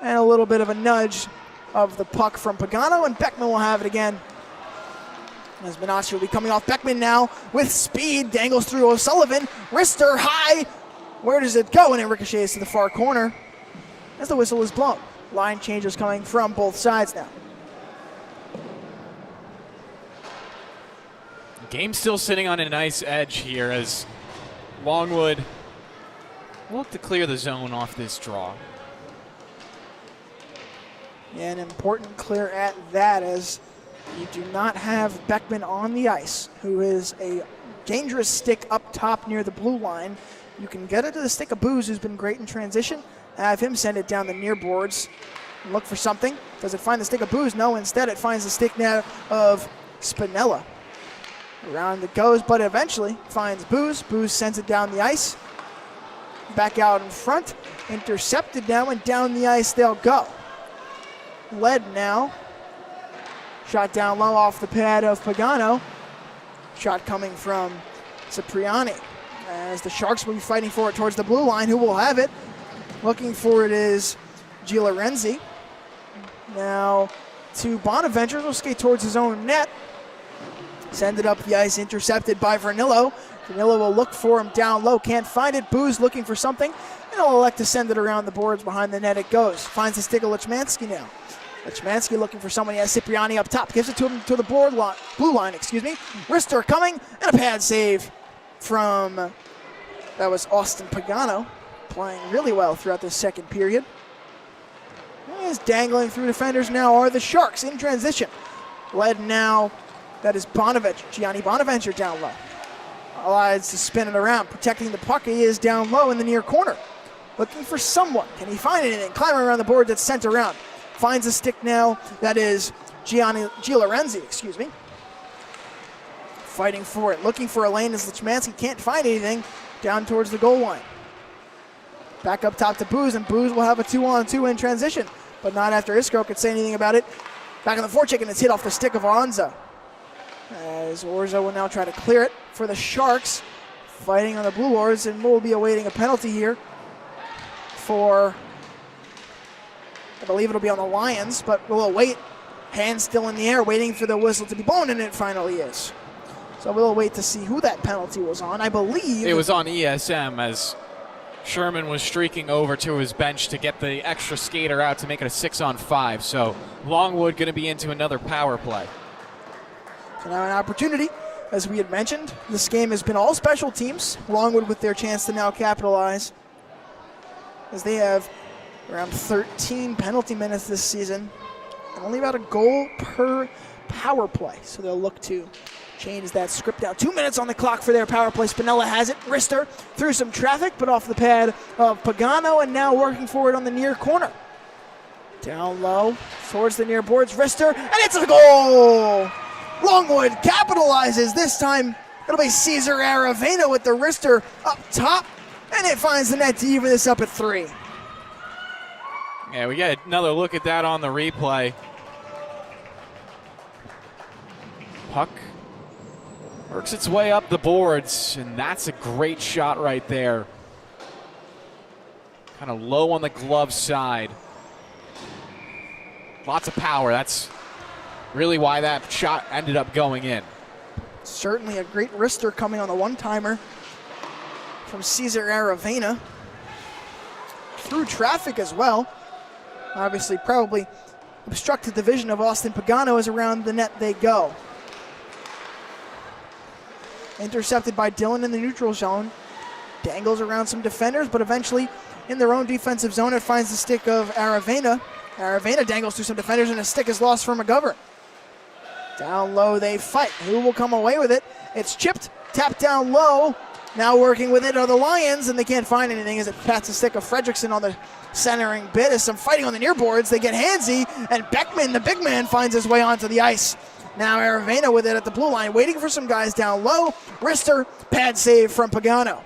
And a little bit of a nudge of the puck from Pagano, and Beckman will have it again. As Minacci will be coming off Beckman now with speed, dangles through O'Sullivan, wrister high. Where does it go? And it ricochets to the far corner as the whistle is blown. Line changes coming from both sides now. Game still sitting on a nice edge here as Longwood will look to clear the zone off this draw. Yeah, an important clear at that, as you do not have Beckman on the ice, who is a dangerous stick up top near the blue line. You can get it to the stick of Booze, who's been great in transition. Have him send it down the near boards and look for something. Does it find the stick of Booze? No, instead it finds the stick now of Spinella. Around it goes, but eventually finds Booze. Booze sends it down the ice. Back out in front. Intercepted now, and down the ice they'll go. Led now. Shot down low off the pad of Pagano. Shot coming from Cipriani. As the Sharks will be fighting for it towards the blue line. Who will have it? Looking for it is Gilarenzi. Now to Bonaventure. Will skate towards his own net. Send it up the ice. Intercepted by Vernillo. Vernillo will look for him down low. Can't find it. Booze looking for something. And he'll elect to send it around the boards behind the net. It goes. Finds the stick of Lichmansky now. Lichmansky looking for someone. He has Cipriani up top. Gives it to him to the blue line. Wrister coming. And a pad save from, that was Austin Pagano, playing really well throughout this second period. As dangling through defenders now are the Sharks in transition. Led now, that is Bonaventure. Gianni Bonaventure down low. Allies to spin it around. Protecting the puck, he is down low in the near corner. Looking for someone. Can he find anything? Climbing around the board, that's sent around. Finds a stick now, that is Gilarenzi. Fighting for it, looking for a lane as Lichmansky can't find anything down towards the goal line. Back up top to Booze, and Booze will have a 2-on-2 in transition, but not after Iskro could say anything about it. Back on the forecheck, and it's hit off the stick of Orza. As Orza will now try to clear it for the Sharks, fighting on the Blue Oars, and we'll be awaiting a penalty here for, I believe it'll be on the Lions, but we'll await. Hands still in the air, waiting for the whistle to be blown, and it finally is. So we'll wait to see who that penalty was on. I believe it was on ESM as Sherman was streaking over to his bench to get the extra skater out to make it a 6-on-5. So Longwood going to be into another power play. So now an opportunity. As we had mentioned, this game has been all special teams. Longwood with their chance to now capitalize, as they have around 13 penalty minutes this season and only about a goal per power play. So they'll look to change that script now. 2 minutes on the clock for their power play. Spinella has it. Rister through some traffic, but off the pad of Pagano, and now working forward on the near corner. Down low towards the near boards. Rister, and it's a goal! Longwood capitalizes. This time it'll be Cesar Aravena with the wrister up top, and it finds the net to even this up at 3. Yeah, we get another look at that on the replay. Puck works its way up the boards, and that's a great shot right there. Kind of low on the glove side. Lots of power. That's really why that shot ended up going in. Certainly a great wrister coming on the one-timer from Cesar Aravena. Through traffic as well. Obviously probably obstructed the vision of Austin Pagano as around the net they go. Intercepted by Dillon in the neutral zone. Dangles around some defenders, but eventually in their own defensive zone it finds the stick of Aravena. Aravena dangles through some defenders, and a stick is lost for McGovern. Down low they fight. Who will come away with it? It's chipped, tapped down low. Now working with it are the Lions, and they can't find anything as it pats the stick of Fredrickson on the centering bit. As some fighting on the near boards, they get handsy, and Beckman, the big man, finds his way onto the ice. Now Aravena with it at the blue line, waiting for some guys down low. Rister, pad save from Pagano.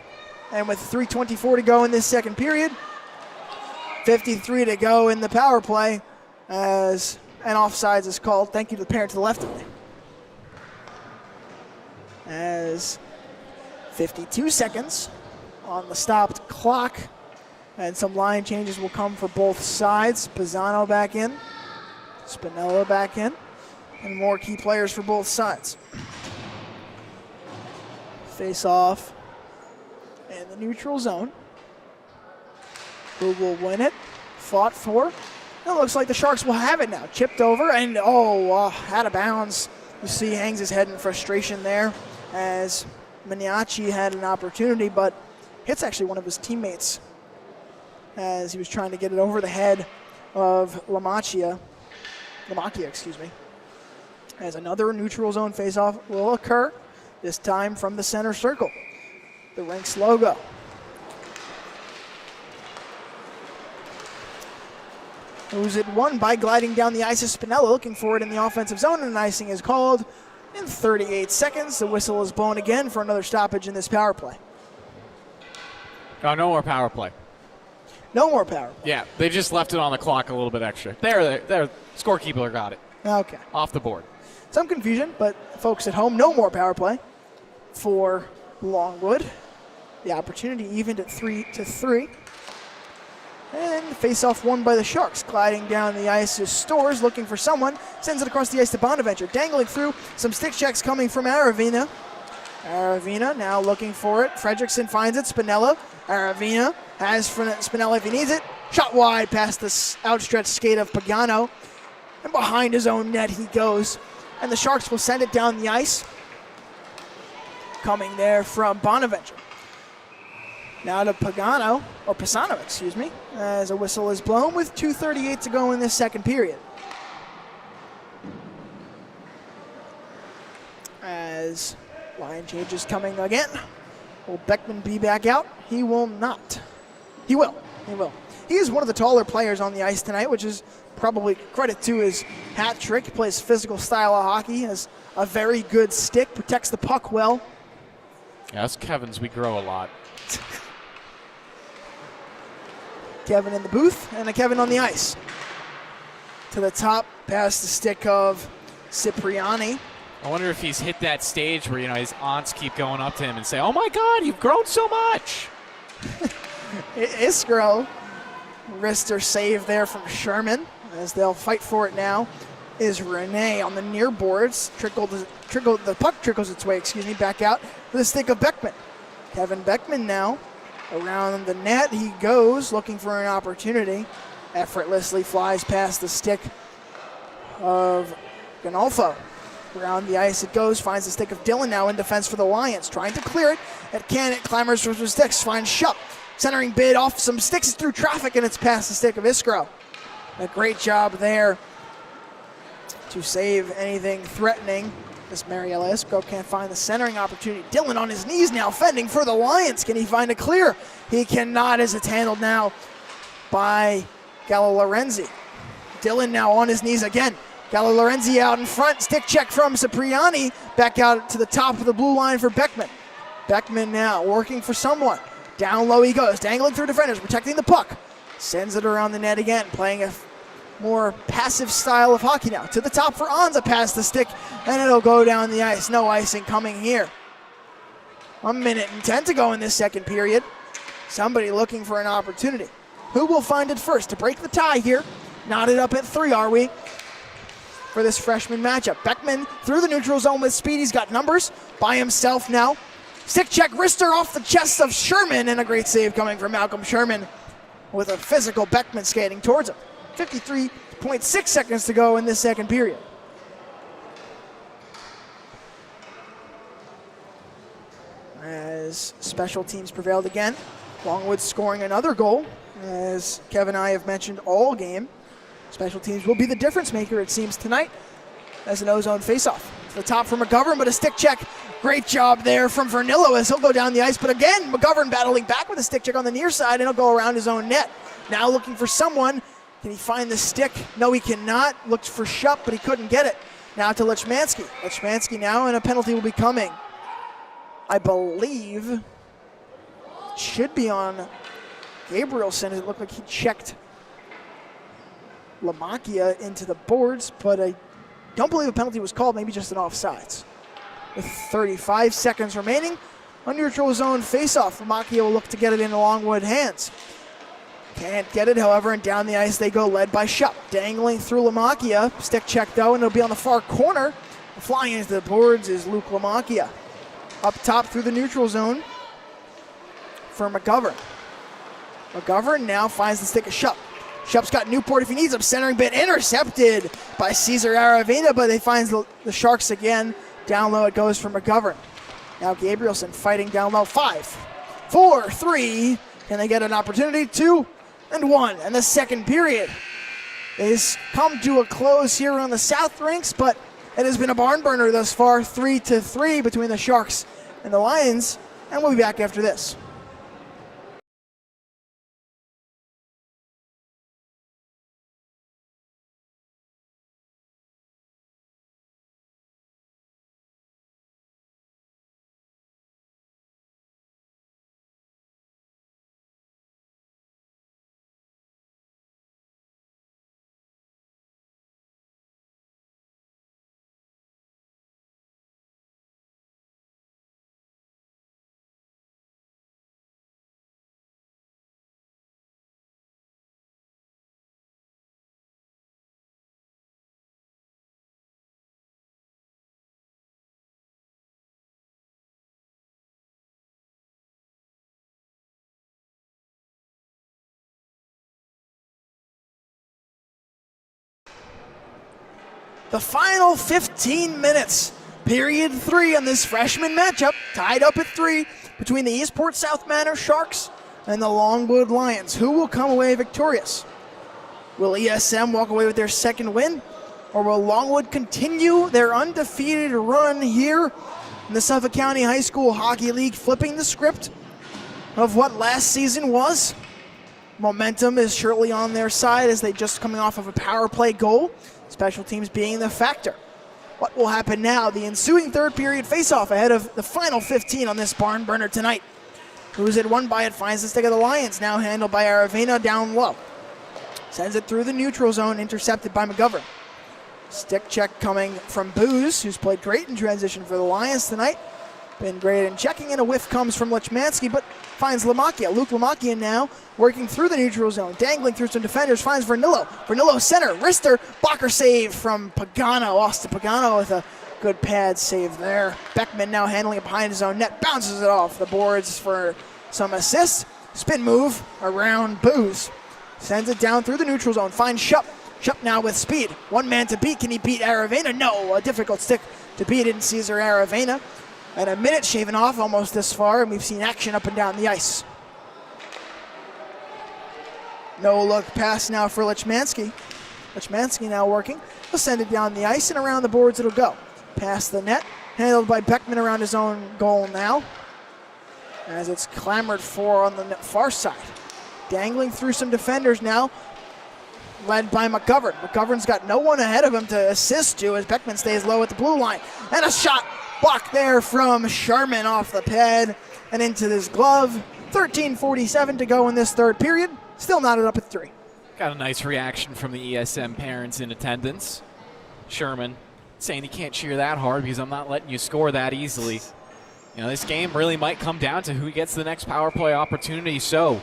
And with 3:24 to go in this second period, 53 to go in the power play, as an offsides is called. Thank you to the parent to the left of me. As 52 seconds on the stopped clock, and some line changes will come for both sides. Pisano back in, Spinella back in, and more key players for both sides. Face off in the neutral zone. Who will win it? Fought for. It looks like the Sharks will have it now. Chipped over, and out of bounds. You see, hangs his head in frustration there as Maniaci had an opportunity, but hits actually one of his teammates as he was trying to get it over the head of Lamacchia, as another neutral zone faceoff will occur, this time from the center circle. The Rinks logo. Who's it won by gliding down the ice is Spinella, looking for it in the offensive zone, and icing is called in 38 seconds. The whistle is blown again for another stoppage in this power play. Oh, no more power play. No more power play. Yeah, they just left it on the clock a little bit extra. There, scorekeeper got it. Okay. Off the board. Some confusion, but folks at home, no more power play for Longwood. The opportunity evened at 3-3. And face-off won by the Sharks. Gliding down the ice is Stores, looking for someone. Sends it across the ice to Bonaventure. Dangling through, some stick checks coming from Aravena. Aravena now looking for it. Fredrickson finds it. Spinella. Aravena has Spinella if he needs it. Shot wide past the outstretched skate of Pagano. And behind his own net he goes. And the Sharks will send it down the ice. Coming there from Bonaventure. Now to Pisano, as a whistle is blown with 2:38 to go in this second period. As line changes coming again. Will Beckman be back out? He will not. He will. He is one of the taller players on the ice tonight, which is probably credit to his hat trick. He plays physical style of hockey, has a very good stick, protects the puck well. Yeah, us Kevins, we grow a lot. Kevin in the booth and a Kevin on the ice. To the top, past the stick of Cipriani. I wonder if he's hit that stage where, his aunts keep going up to him and say, "Oh my God, you've grown so much." Iskro, wrister save there from Sherman, as they'll fight for it now. Is Rene on the near boards. The puck trickles its way, back out for the stick of Beckman. Kevin Beckman now. Around the net he goes, looking for an opportunity. Effortlessly flies past the stick of Ganolfo. Around the ice it goes, finds the stick of Dillon now in defense for the Lions. Trying to clear it. It can, it clambers for some sticks, finds Shupp. Centering bid off some sticks through traffic, and it's past the stick of Iskro. A great job there to save anything threatening. This Mariella Iskro can't find the centering opportunity. Dillon on his knees now, fending for the Lions. Can he find a clear? He cannot, as it's handled now by Gallo Lorenzi. Dillon now on his knees again. Gallo Lorenzi out in front. Stick check from Cipriani. Back out to the top of the blue line for Beckman. Beckman now working for someone. Down low he goes, dangling through defenders, protecting the puck. Sends it around the net again, playing a more passive style of hockey now. To the top for Anza, past the stick, and it'll go down the ice. No icing coming here. 1 minute and 10 to go in this second period. Somebody looking for an opportunity. Who will find it first to break the tie here? Knotted up at 3, are we? For this freshman matchup. Beckman through the neutral zone with speed. He's got numbers by himself now. Stick check, wrister off the chest of Sherman, and a great save coming from Malcolm Sherman with a physical Beckman skating towards him. 53.6 seconds to go in this second period. As special teams prevailed again, Longwood scoring another goal. As Kevin and I have mentioned all game, special teams will be the difference maker, it seems, tonight as an ozone faceoff. To the top for McGovern, but a stick check. Great job there from Vernillo as he'll go down the ice. But again, McGovern battling back with a stick check on the near side, and he'll go around his own net. Now looking for someone. Can he find the stick? No, he cannot. Looked for Shupp, but he couldn't get it. Now to Lechmansky. Lechmansky now, and a penalty will be coming. I believe should be on Gabrielson. It looked like he checked Lamakia into the boards, but I don't believe a penalty was called, maybe just an offsides. With 35 seconds remaining, a neutral zone faceoff. Lamakia will look to get it into Longwood hands. Can't get it, however, and down the ice they go, led by Shupp. Dangling through Lamakia. Stick check, though, and it'll be on the far corner. Flying into the boards is Luke Lamakia. Up top through the neutral zone for McGovern. McGovern now finds the stick of Shupp. Shupp's got Newport if he needs him. Centering bit intercepted by Cesar Aravena, but they find the Sharks again. Down low it goes for McGovern. Now Gabrielson fighting down low. 5, 4, 3. Can they get an opportunity? 2 and 1. And the second period is come to a close here on the South Rinks, but it has been a barn burner thus far. 3-3 between the Sharks and the Lions. And we'll be back after this. The final 15 minutes, period 3 on this freshman matchup, tied up at 3 between the Eastport South Manor Sharks and the Longwood Lions. Who will come away victorious? Will ESM walk away with their second win, or will Longwood continue their undefeated run here in the Suffolk County High School Hockey League, flipping the script of what last season was? Momentum is surely on their side as they just coming off of a power play goal. Special teams being the factor. What will happen now? The ensuing third period faceoff ahead of the final 15 on this barn burner tonight. Who's it won by? It finds the stick of the Lions, now handled by Aravena down low. Sends it through the neutral zone, intercepted by McGovern. Stick check coming from Booz, who's played great in transition for the Lions tonight. Been great in checking in. A whiff comes from Lechmansky, but finds Lamakia. Luke Lamakia now working through the neutral zone, dangling through some defenders, finds Vernillo. Vernillo center, wrister, blocker save from Pagano. Austin Pagano with a good pad save there. Beckman now handling it behind his own net, bounces it off the boards for some assist. Spin move around Booz. Sends it down through the neutral zone, finds Shupp. Shupp now with speed. One man to beat. Can he beat Aravena? No, a difficult stick to beat it in Cesar Aravena. And a minute shaving off almost this far, and we've seen action up and down the ice. No look pass now for Lechmansky. Lechmansky now working. He'll send it down the ice, and around the boards it'll go. Past the net, handled by Beckman around his own goal now, as it's clamored for on the far side. Dangling through some defenders now, led by McGovern. McGovern's got no one ahead of him to assist to as Beckman stays low at the blue line. And a shot blocked there from Sherman off the pad and into his glove. 13:47 to go in this third period. Still knotted up at 3. Got a nice reaction from the ESM parents in attendance. Sherman saying he can't cheer that hard because I'm not letting you score that easily. You know, this game really might come down to who gets the next power play opportunity, so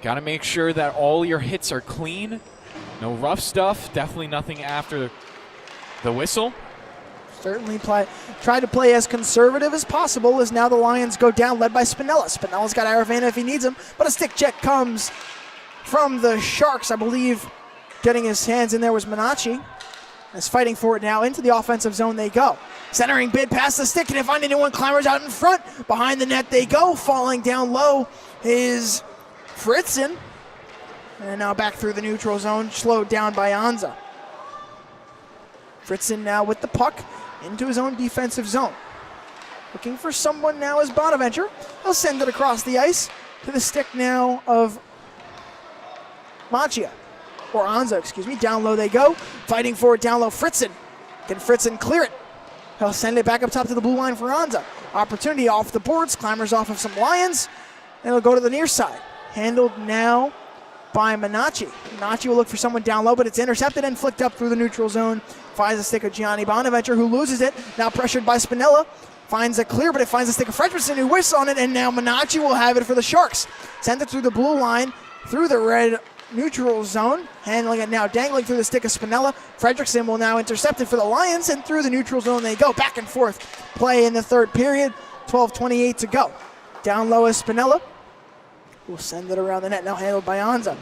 got to make sure that all your hits are clean. No rough stuff, definitely nothing after the whistle. Certainly try to play as conservative as possible as now the Lions go down, led by Spinella. Spinella's got Aravena if he needs him, but a stick check comes from the Sharks. I believe getting his hands in there was Minacci. As fighting for it now, into the offensive zone they go. Centering bid past the stick, can't find anyone, clambers out in front. Behind the net they go, falling down low is Fritzen. And now back through the neutral zone, slowed down by Anza. Fritzen now with the puck into his own defensive zone. Looking for someone now is Bonaventure. He'll send it across the ice to the stick now of Macchia. Or Anza, excuse me. Down low they go. Fighting for it down low. Fritzen. Can Fritzen clear it? He'll send it back up top to the blue line for Anza. Opportunity off the boards. Clambers off of some Lions. And it'll go to the near side. Handled now by Minacci. Minacci will look for someone down low, but it's intercepted and flicked up through the neutral zone. Finds the stick of Gianni Bonaventure, who loses it. Now pressured by Spinella. Finds a clear, but it finds the stick of Fredrickson, who whiffs on it, and now Minacci will have it for the Sharks. Sends it through the blue line, through the red neutral zone. Handling it now, dangling through the stick of Spinella. Fredrickson will now intercept it for the Lions, and through the neutral zone they go. Back and forth play in the third period. 12:28 to go. Down low is Spinella. We'll send it around the net, now handled by Anza.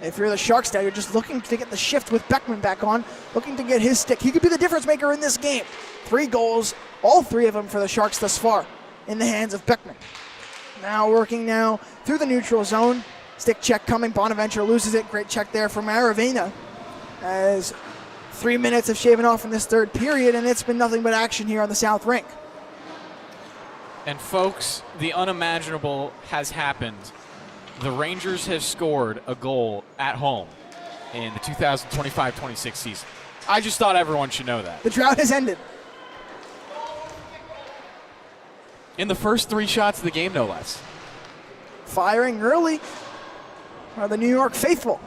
If you're the Sharks now, you're just looking to get the shift with Beckman back on, looking to get his stick. He could be the difference maker in this game. 3 goals, all 3 of them for the Sharks thus far, in the hands of Beckman. Now working now through the neutral zone. Stick check coming, Bonaventure loses it. Great check there from Aravena. As 3 minutes have shaven off in this third period, and it's been nothing but action here on the South Rink. And folks, the unimaginable has happened. The Rangers have scored a goal at home in the 2025-26 season. I just thought everyone should know that. The drought has ended. In the first 3 shots of the game, no less. Firing early are the New York faithful.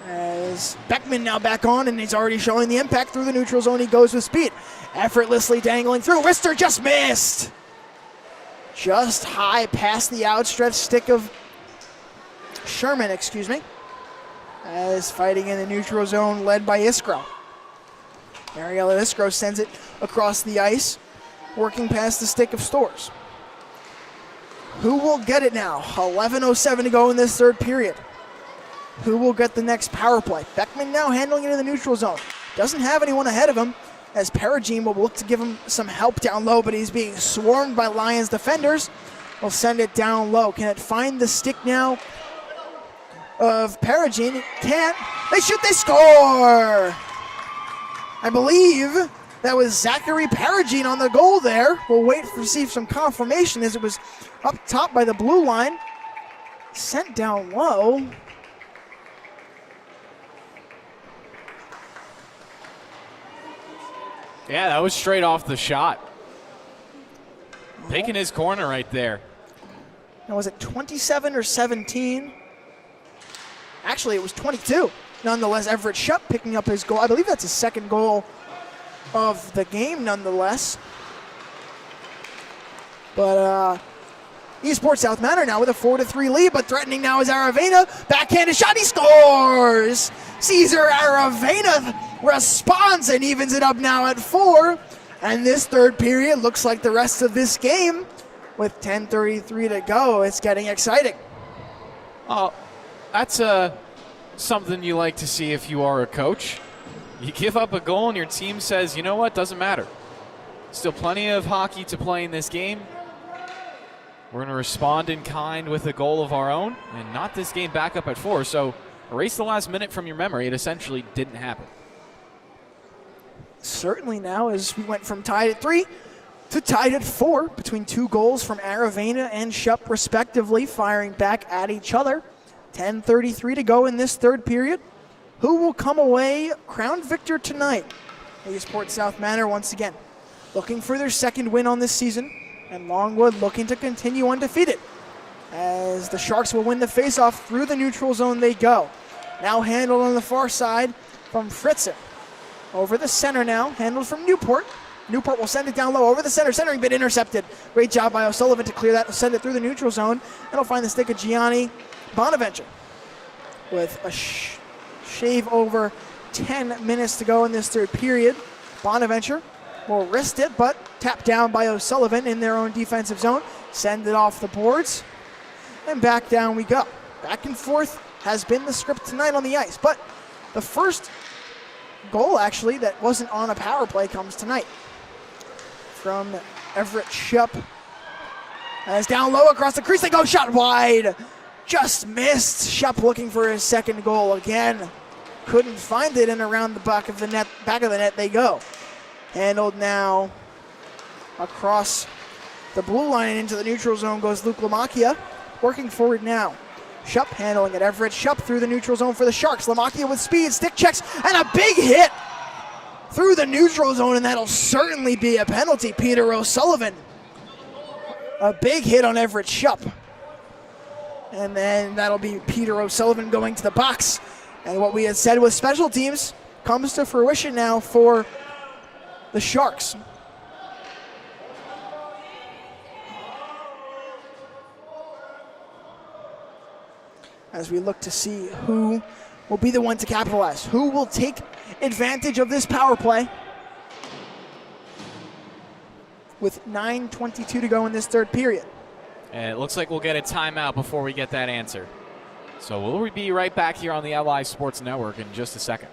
As Beckman now back on, and he's already showing the impact through the neutral zone. He goes with speed. Effortlessly dangling through. Wrister just missed. Just high past the outstretched stick of Sherman, excuse me. As fighting in the neutral zone led by Iskro. Mariella Iskro sends it across the ice, working past the stick of Stores. Who will get it now? 11:07 to go in this third period. Who will get the next power play? Beckman now handling it in the neutral zone. Doesn't have anyone ahead of him, as Perugine will look to give him some help down low, but he's being swarmed by Lions defenders. We'll send it down low. Can it find the stick now of Perugine? It can't. They shoot, they score! I believe that was Zachary Perugine on the goal there. We'll wait to receive some confirmation as it was up top by the blue line. Sent down low. Yeah, that was straight off the shot. Picking his corner right there. Now, was it 27 or 17? Actually, it was 22. Nonetheless, Everett Shupp picking up his goal. I believe that's his second goal of the game, nonetheless. But Eastport South Manor now with a 4-3 lead, but threatening now is Aravena. Backhanded shot, he scores! Cesar Aravena responds and evens it up now at 4. And this third period looks like the rest of this game. With 10:33 to go, it's getting exciting. Oh, that's something you like to see if you are a coach. You give up a goal and your team says, you know what, doesn't matter. Still plenty of hockey to play in this game. We're going to respond in kind with a goal of our own and not this game back up at 4. So erase the last minute from your memory. It essentially didn't happen. Certainly now, as we went from tied at 3 to tied at 4 between 2 goals from Aravena and Shupp respectively, firing back at each other. 10:33 to go in this third period. Who will come away crowned victor tonight? Eastport South Manor once again looking for their second win on this season, and Longwood looking to continue undefeated as the Sharks will win the faceoff. Through the neutral zone they go. Now handled on the far side from Fritzen. Over the center now, handled from Newport. Newport will send it down low over the center. Centering bid intercepted. Great job by O'Sullivan to clear that and send it through the neutral zone. And it'll find the stick of Gianni Bonaventure with a shave over 10 minutes to go in this third period. Bonaventure will wrist it, but tapped down by O'Sullivan in their own defensive zone. Send it off the boards, and back down we go. Back and forth has been the script tonight on the ice, but the first goal actually that wasn't on a power play comes tonight from Everett Shupp. As down low across the crease they go, shot wide, just missed. Shupp looking for his second goal again. Couldn't find it, and around the back of the net they go. Handled now across the blue line and into the neutral zone goes Luke Lamacchia. Working forward now. Shupp handling it. Everett Shupp through the neutral zone for the Sharks. Lamacchia with speed, stick checks, and a big hit through the neutral zone, and that'll certainly be a penalty. Peter O'Sullivan. A big hit on Everett Shupp. And then that'll be Peter O'Sullivan going to the box. And what we had said with special teams comes to fruition now for the Sharks. As we look to see who will be the one to capitalize, who will take advantage of this power play. With 9:22 to go in this third period. And it looks like we'll get a timeout before we get that answer. So we'll be right back here on the LI Sports Network in just a second.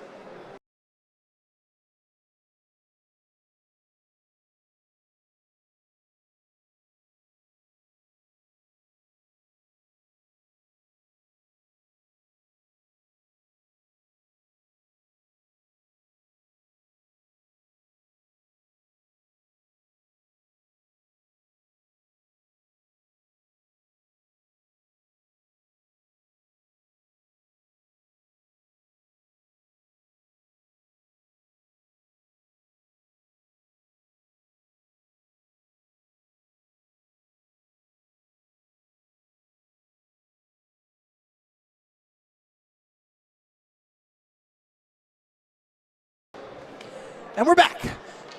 And we're back.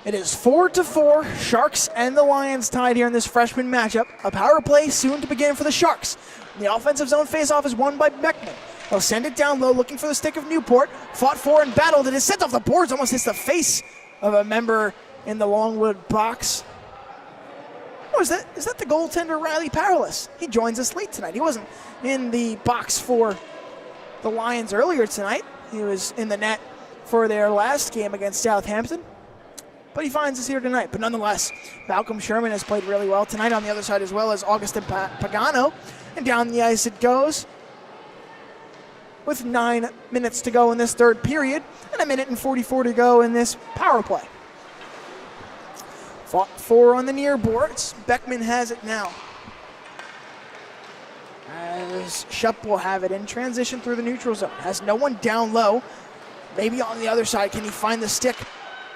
It is 4-4. Sharks and the Lions tied here in this freshman matchup. A power play soon to begin for the Sharks. The offensive zone faceoff is won by Beckman. He'll send it down low, looking for the stick of Newport. Fought for and battled. It is sent off the boards. Almost hits the face of a member in the Longwood box. Oh, is that the goaltender Riley Powerless? He joins us late tonight. He wasn't in the box for the Lions earlier tonight. He was in the net for their last game against Southampton. But he finds us here tonight. But nonetheless, Malcolm Sherman has played really well tonight on the other side, as well as Augustin Pagano. And down the ice it goes with 9 minutes to go in this third period and 1:44 to go in this power play. Fought for on the near boards. Beckman has it now. As Shupp will have it in transition through the neutral zone. Has no one down low. Maybe on the other side, can he find the stick?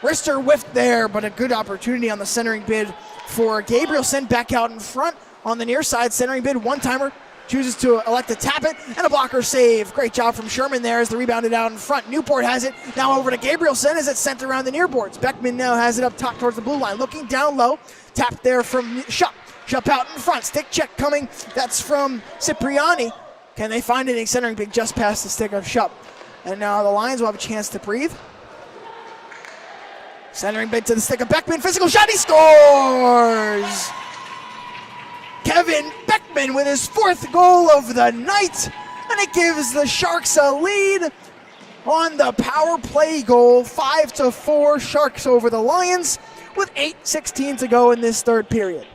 Wrister whiffed there, but a good opportunity on the centering bid for Gabriel. Sent back out in front on the near side. Centering bid, one-timer. Chooses to elect to tap it, and a blocker save. Great job from Sherman there as the rebounded out in front. Newport has it. Now over to Gabrielson as it's sent around the near boards. Beckman now has it up top towards the blue line. Looking down low. Tapped there from Shupp. Shupp out in front. Stick check coming. That's from Cipriani. Can they find it? Centering bid just past the stick of Shupp. And now the Lions will have a chance to breathe. Centering bid to the stick of Beckman. Physical shot. He scores! Kevin Beckman with his 4th goal of the night. And it gives the Sharks a lead on the power play goal. 5-4, Sharks over the Lions with 8:16 to go in this third period.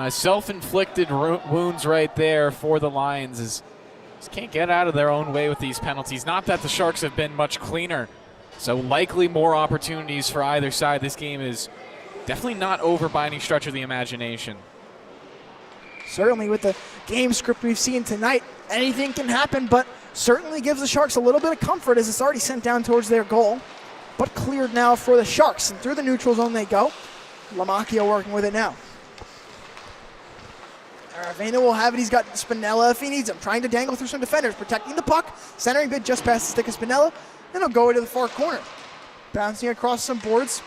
Self-inflicted wounds right there for the Lions. Just can't get out of their own way with these penalties. Not that the Sharks have been much cleaner, so likely more opportunities for either side. This game is definitely not over by any stretch of the imagination. Certainly with the game script we've seen tonight, anything can happen, but certainly gives the Sharks a little bit of comfort as it's already sent down towards their goal, but cleared now for the Sharks. And through the neutral zone they go. Lamacchia working with it now. Aravena will have it. He's got Spinella if he needs him. Trying to dangle through some defenders, protecting the puck. Centering bid just past the stick of Spinella. Then he'll go into the far corner. Bouncing across some boards.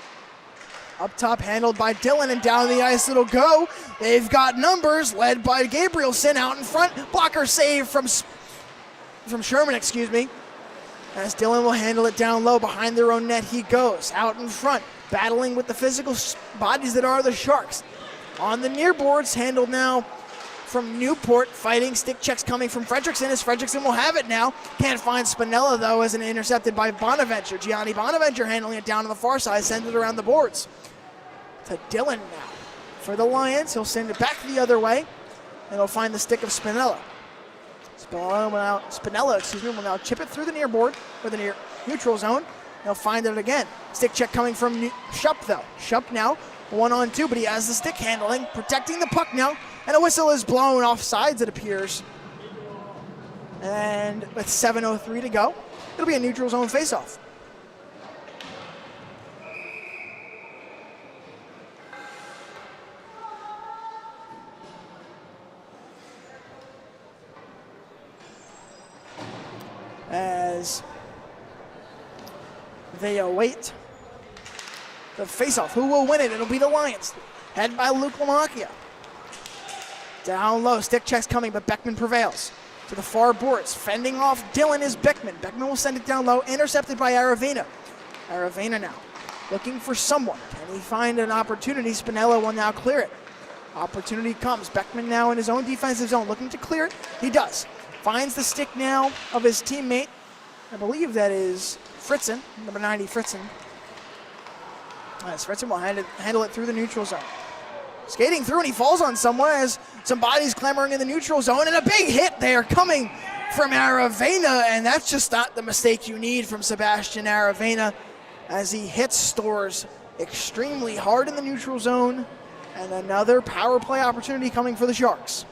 Up top, handled by Dillon, and down the ice it'll go. They've got numbers, led by Gabrielson out in front. Blocker save from Sherman, as Dillon will handle it down low. Behind their own net he goes. Out in front, battling with the physical bodies that are the Sharks. On the near boards, handled now from Newport, fighting stick checks coming from Fredrickson, as Fredrickson will have it now. Can't find Spinella, though, as an intercepted by Bonaventure. Gianni Bonaventure handling it down on the far side, sends it around the boards. To Dillon now. For the Lions, he'll send it back the other way, and he'll find the stick of Spinella. Spinella will now chip it through the near board, or the near neutral zone. He'll find it again. Stick check coming from Shupp, though. Shupp now 1-on-2, but he has the stick handling, protecting the puck now, and a whistle is blown off sides, it appears. And with 7:03 to go, it'll be a neutral zone faceoff. As they await the faceoff. Who will win it? It'll be the Lions. Head by Luke Lamacchia. Down low, stick checks coming, but Beckman prevails. To the far boards, fending off Dillon is Beckman. Beckman will send it down low, intercepted by Aravena. Aravena now, looking for someone. Can he find an opportunity? Spinella will now clear it. Opportunity comes. Beckman now in his own defensive zone, looking to clear it. He does. Finds the stick now of his teammate. I believe that is Fritzen, number 90, Fritzen. As Fritzen will handle it through the neutral zone. Skating through, and he falls on someone as some bodies clamoring in the neutral zone, and a big hit there coming from Aravena, and that's just not the mistake you need from Sebastian Aravena, as he hits Stores extremely hard in the neutral zone, and another power play opportunity coming for the Sharks.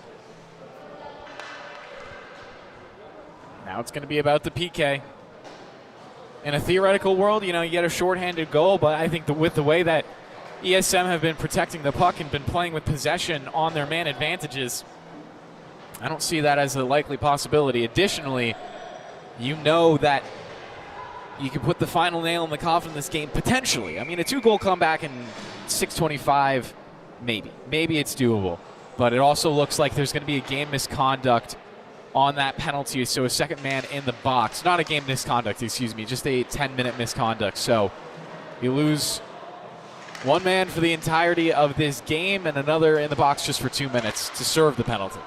Now it's going to be about the PK. In a theoretical world, you get a shorthanded goal, but I think with the way that ESM have been protecting the puck and been playing with possession on their man advantages, I don't see that as a likely possibility. Additionally, that you can put the final nail in the coffin in this game, potentially. I mean, a 2-goal comeback in 6:25, maybe. Maybe it's doable. But it also looks like there's going to be a game misconduct on that penalty, so a second man in the box. Not a game misconduct, just a 10-minute misconduct. So you lose one man for the entirety of this game and another in the box just for 2 minutes to serve the penalty.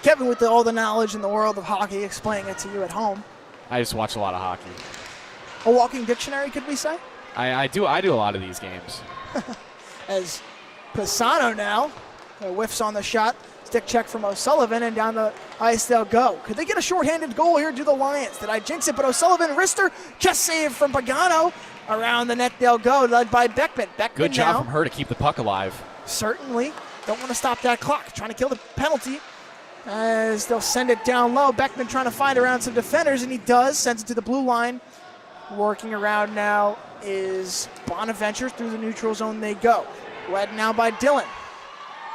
Kevin, with all the knowledge in the world of hockey, explaining it to you at home. I just watch a lot of hockey. A walking dictionary, could we say? I do a lot of these games. As Pisano now whiffs on the shot. Stick check from O'Sullivan, and down the ice they'll go. Could they get a shorthanded goal here to the Lions? Did I jinx it? But O'Sullivan, wrister, chest save from Pagano. Around the net they'll go, led by Beckman. Good job from her to keep the puck alive. Certainly. Don't want to stop that clock. Trying to kill the penalty as they'll send it down low. Beckman trying to find around some defenders, and he does. Sends it to the blue line. Working around now is Bonaventure. Through the neutral zone they go. Led now by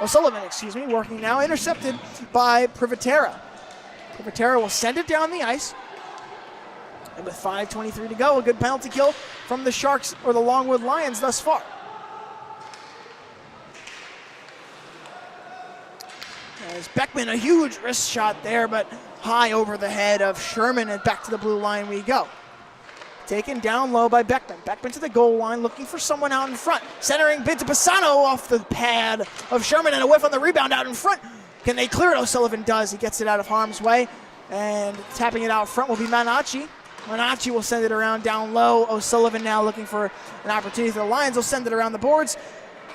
O'Sullivan, working now, intercepted by Privatera. Privatera will send it down the ice. And with 5:23 to go, a good penalty kill from the Sharks, or the Longwood Lions thus far. As Beckman, a huge wrist shot there, but high over the head of Sherman, and back to the blue line we go. Taken down low by Beckman. Beckman to the goal line, looking for someone out in front. Centering bid to Pisano off the pad of Sherman, and a whiff on the rebound out in front. Can they clear it? O'Sullivan does. He gets it out of harm's way. And tapping it out front will be Manacci. Manacci will send it around down low. O'Sullivan now looking for an opportunity for the Lions. Will send it around the boards.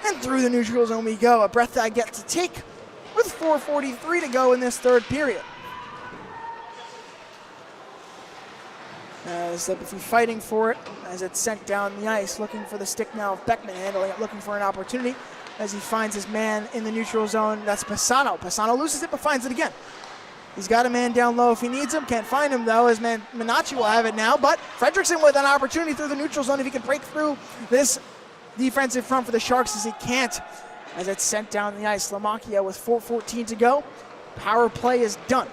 And through the neutral zone we go. A breath I get to take with 4:43 to go in this third period. As the fighting for it as it's sent down the ice. Looking for the stick now of Beckman. Handling it, looking for an opportunity as he finds his man in the neutral zone. That's Pisano. Pisano loses it but finds it again. He's got a man down low if he needs him. Can't find him, though, as Manacci will have it now. But Fredrickson with an opportunity through the neutral zone if he can break through this defensive front for the Sharks, as he can't, as it's sent down the ice. Lamakia with 4:14 to go. Power play is done.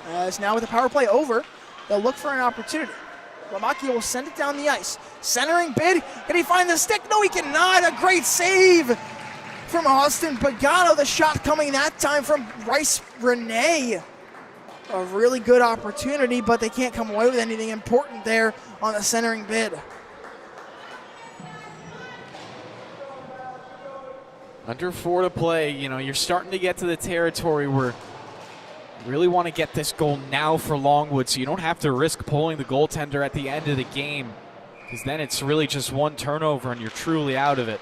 As now with the power play over, they'll look for an opportunity. Lamakia will send it down the ice. Centering bid. Can he find the stick? No, he cannot. A great save from Austin Pagano. The shot coming that time from Bryce Renee. A really good opportunity, but they can't come away with anything important there on the centering bid. Under 4 to play, you're starting to get to the territory where you really want to get this goal now for Longwood so you don't have to risk pulling the goaltender at the end of the game, because then it's really just one turnover and you're truly out of it.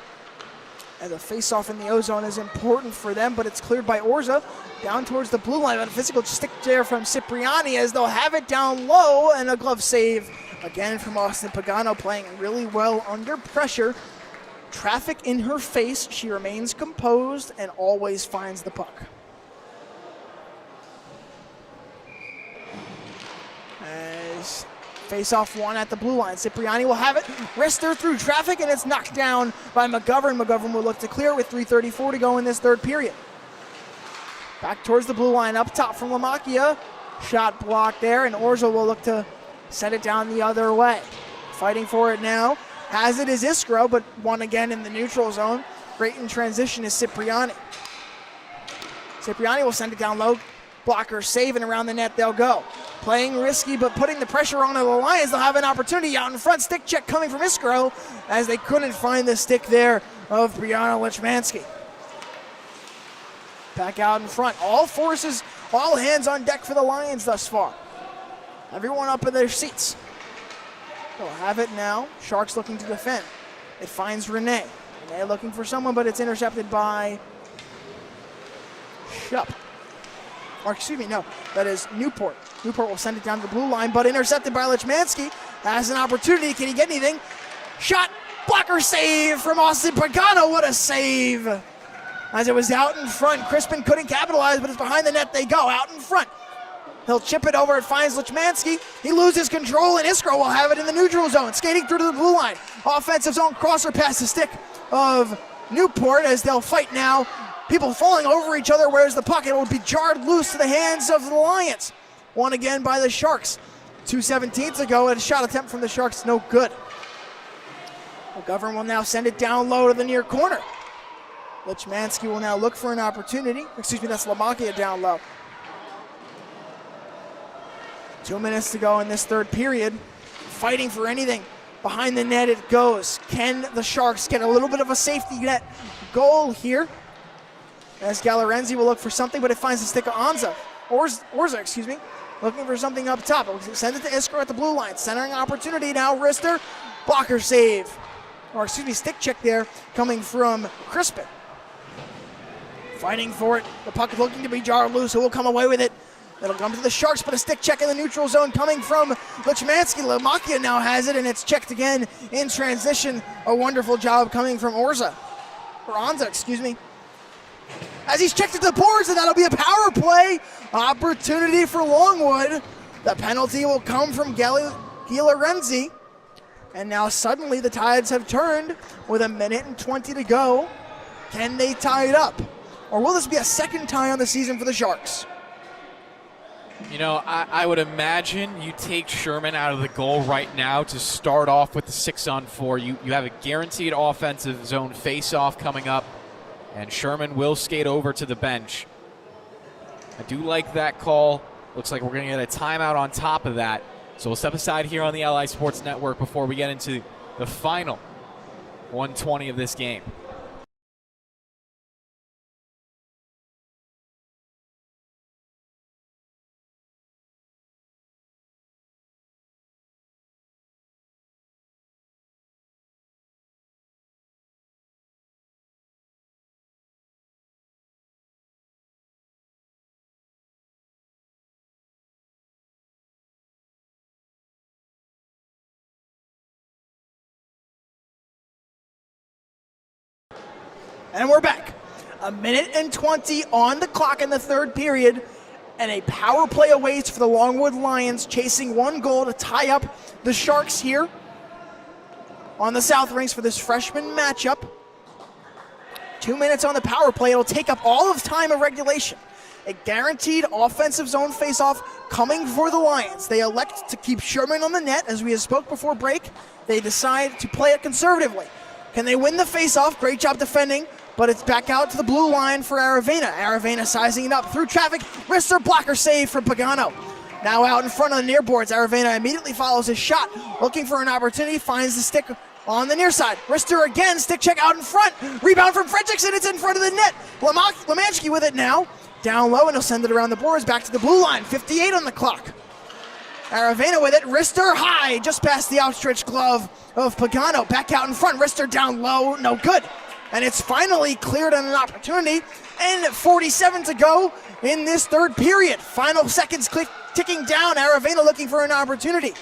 As a face-off in the O-zone is important for them, but it's cleared by Orza down towards the blue line. But a physical stick there from Cipriani as they'll have it down low, and a glove save again from Austin Pagano, playing really well under pressure. Traffic in her face, she remains composed and always finds the puck. As face-off one at the blue line. Cipriani will have it. Wrister through traffic, and it's knocked down by McGovern. McGovern will look to clear with 3:34 to go in this third period. Back towards the blue line, up top from Lamakia. Shot blocked there, and Orza will look to send it down the other way. Fighting for it now. Has it is Iskra, but one again in the neutral zone. Great in transition is Cipriani. Cipriani will send it down low. Blocker save, and around the net they'll go. Playing risky, but putting the pressure on the Lions. They'll have an opportunity out in front. Stick check coming from Iskro, as they couldn't find the stick there of Brianna Lichmansky. Back out in front. All forces, all hands on deck for the Lions thus far. Everyone up in their seats. They'll have it now. Sharks looking to defend. It finds Renee. Renee looking for someone, but it's intercepted by Shupp. Or excuse me, no, that is Newport. Newport will send it down to the blue line, but intercepted by Lichmansky. Has an opportunity. Can he get anything? Shot, blocker save from Austin Pagano. What a save. As it was out in front. Crispin couldn't capitalize, but it's behind the net they go. Out in front. He'll chip it over. It finds Lichmansky. He loses control, and Iskra will have it in the neutral zone. Skating through to the blue line. Offensive zone crosser past the stick of Newport as they'll fight now. People falling over each other. Where's the puck? It will be jarred loose to the hands of the Lions. Won again by the Sharks. 2:17 to go, and a shot attempt from the Sharks, no good. McGovern will now send it down low to the near corner. Lichmansky will now look for an opportunity. Excuse me, that's Lamakia down low. 2 minutes to go in this third period. Fighting for anything. Behind the net it goes. Can the Sharks get a little bit of a safety net goal here? As Galarenzi will look for something, but it finds the stick of Orza, excuse me. Looking for something up top. Send it to Iskra at the blue line. Centering opportunity now. Wrister. Blocker save. Or excuse me, stick check there coming from Crispin. Fighting for it. The puck looking to be jarred loose. Who will come away with it? It'll come to the Sharks, but a stick check in the neutral zone coming from Lichmansky. Lamakia now has it, and it's checked again in transition. A wonderful job coming from Orza. Or Onza, excuse me. As he's checked at the boards, and that'll be a power play opportunity for Longwood. The penalty will come from Galarenzi. And now suddenly the Tides have turned with 1:20 to go. Can they tie it up? Or will this be a second tie on the season for the Sharks? I would imagine you take Sherman out of the goal right now to start off with the 6-on-4. You have a guaranteed offensive zone face-off coming up, and Sherman will skate over to the bench. I do like that call. Looks like we're going to get a timeout on top of that. So we'll step aside here on the LI Sports Network before we get into the final 120 of this game. And we're back. 1:20 on the clock in the third period, and a power play awaits for the Longwood Lions, chasing one goal to tie up the Sharks here on the South Rinks for this freshman matchup. 2 minutes on the power play. It'll take up all of time of regulation. A guaranteed offensive zone faceoff coming for the Lions. They elect to keep Sherman on the net, as we have spoke before break. They decide to play it conservatively. Can they win the faceoff? Great job defending, but it's back out to the blue line for Aravena. Aravena sizing it up through traffic. Wrister blocker save from Pagano. Now out in front of the near boards. Aravena immediately follows his shot, looking for an opportunity, finds the stick on the near side. Wrister again, stick check out in front. Rebound from Fredrickson, it's in front of the net. Lemansky with it now. Down low, and he'll send it around the boards back to the blue line. 58 on the clock. Aravena with it. Wrister high, just past the outstretched glove of Pagano. Back out in front. Wrister down low, no good. And it's finally cleared on an opportunity. And 47 to go in this third period. Final seconds ticking down. Aravena looking for an opportunity.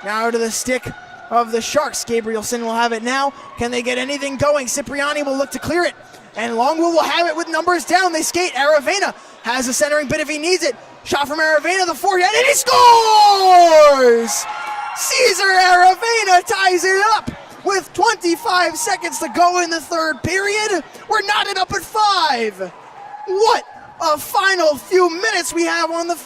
Now to the stick of the Sharks. Gabrielson will have it now. Can they get anything going? Cipriani will look to clear it. And Longwood will have it with numbers down. They skate. Aravena has a centering bit if he needs it. Shot from Aravena, the forehand, and he scores! Cesar Aravena ties it up with 25 seconds to go in the third period. We're knotted up at 5. What a final few minutes we have on the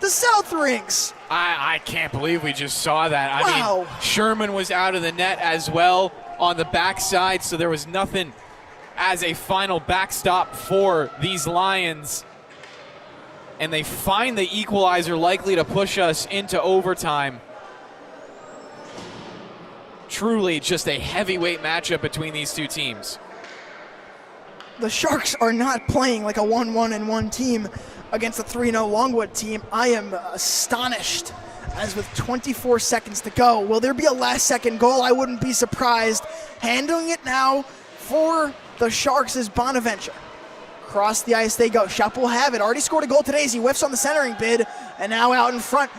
South Rinks. I can't believe we just saw that. Wow. I mean, Sherman was out of the net as well on the backside, so there was nothing as a final backstop for these Lions. And they find the equalizer, likely to push us into overtime. Truly just a heavyweight matchup between these two teams. The Sharks are not playing like a 1-1-1 team against a 3-0 Longwood team. I am astonished, as with 24 seconds to go. Will there be a last-second goal? I wouldn't be surprised. Handling it now for the Sharks is Bonaventure. Across the ice they go. Shupp will have it. Already scored a goal today as he whiffs on the centering bid. And now out in front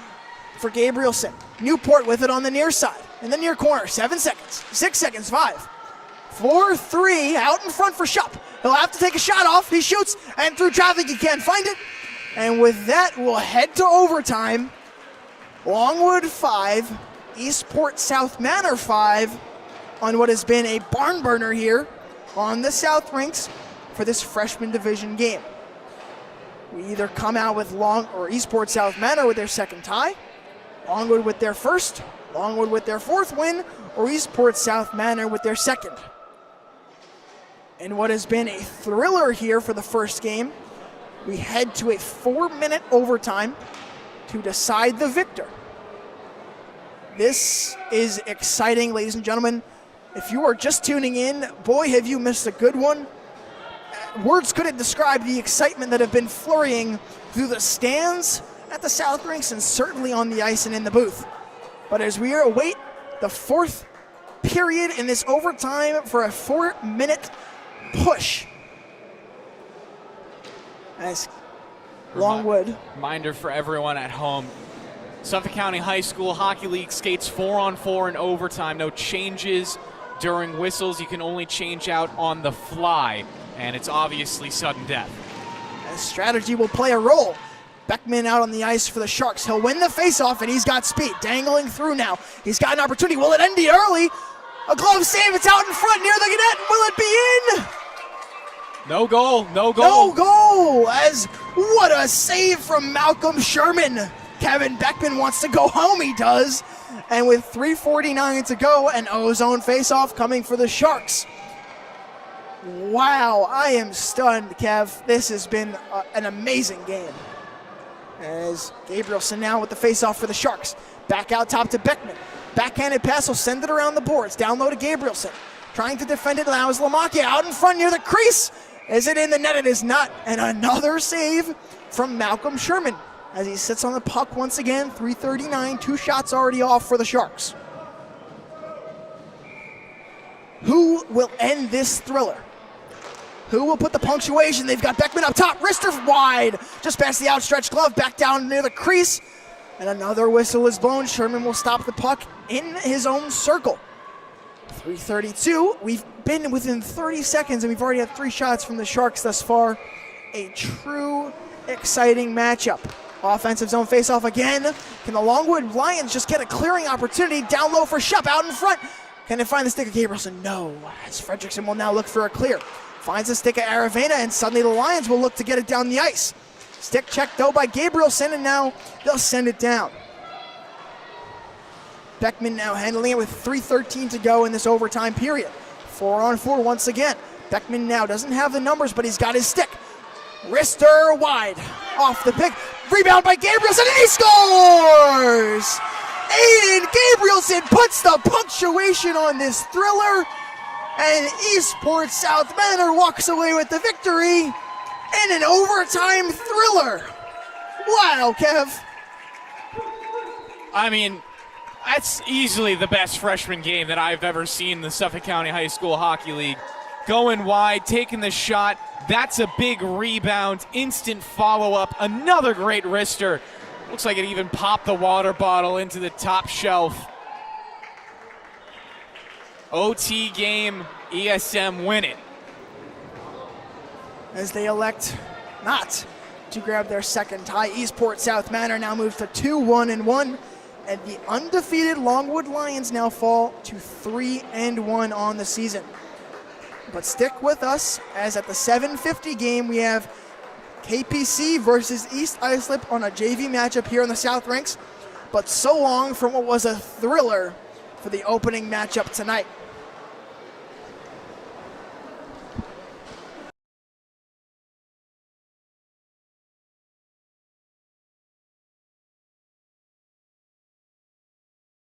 for Gabrielson. Newport with it on the near side. In the near corner. 7 seconds. 6 seconds. 5. 4, 3. Out in front for Shupp. He'll have to take a shot off. He shoots. And through traffic he can't find it. And with that, we'll head to overtime. Longwood 5. Eastport South Manor 5. On what has been a barn burner here on the South Rinks for this freshman division game. We either come out with Eastport South Manor with their second tie, Longwood with their first, Longwood with their fourth win, or Eastport South Manor with their second. In what has been a thriller here for the first game, we head to a 4-minute overtime to decide the victor. This is exciting, ladies and gentlemen. If you are just tuning in, boy, have you missed a good one. Words couldn't describe the excitement that have been flurrying through the stands at the South Rinks and certainly on the ice and in the booth. But as we await the fourth period in this overtime for a 4-minute push, as Longwood. Reminder for everyone at home. Suffolk County High School Hockey League skates 4-on-4 in overtime. No changes during whistles. You can only change out on the fly. And it's obviously sudden death. And strategy will play a role. Beckman out on the ice for the Sharks. He'll win the faceoff, and he's got speed. Dangling through now. He's got an opportunity. Will it end it early? A glove save. It's out in front near the net. Will it be in? No goal. No goal. No goal. As what a save from Malcolm Sherman. Kevin Beckman wants to go home. He does. And with 3:49 to go, an O-zone faceoff coming for the Sharks. Wow, I am stunned, Kev. This has been an amazing game. As Gabrielson now with the faceoff for the Sharks. Back out top to Beckman. Backhanded pass will send it around the boards. Down low to Gabrielson. Trying to defend it now is Lamakia out in front near the crease. Is it in the net? It is not. And another save from Malcolm Sherman as he sits on the puck once again. 3:39, 2 shots already off for the Sharks. Who will end this thriller? Who will put the punctuation? They've got Beckman up top. Wrister wide. Just past the outstretched glove. Back down near the crease. And another whistle is blown. Sherman will stop the puck in his own circle. 3:32. We've been within 30 seconds, and we've already had 3 shots from the Sharks thus far. A true exciting matchup. Offensive zone faceoff again. Can the Longwood Lions just get a clearing opportunity? Down low for Shupp, out in front. Can they find the stick of Gabrielson? No. As Fredrickson will now look for a clear. Finds the stick of Aravena, and suddenly the Lions will look to get it down the ice. Stick checked though by Gabrielson, and now they'll send it down. Beckman now handling it with 3:13 to go in this overtime period. 4-on-4 once again. Beckman now doesn't have the numbers, but he's got his stick. Wrister wide. Off the pick. Rebound by Gabrielson, and he scores! Aiden Gabrielson puts the punctuation on this thriller, and Eastport South Manor walks away with the victory in an overtime thriller. Wow, Kev. I mean, that's easily the best freshman game that I've ever seen in the Suffolk County High School Hockey League. Going wide, taking the shot. That's a big rebound. Instant follow-up. Another great wrister. Looks like it even popped the water bottle into the top shelf. OT game, ESM win it. As they elect not to grab their second tie, Eastport South Manor now moves to 2-1-1. And the undefeated Longwood Lions now fall to 3-1 on the season. But stick with us, as at the 7:50 game, we have KPC versus East Islip on a JV matchup here in the South Ranks. But so long from what was a thriller for the opening matchup tonight.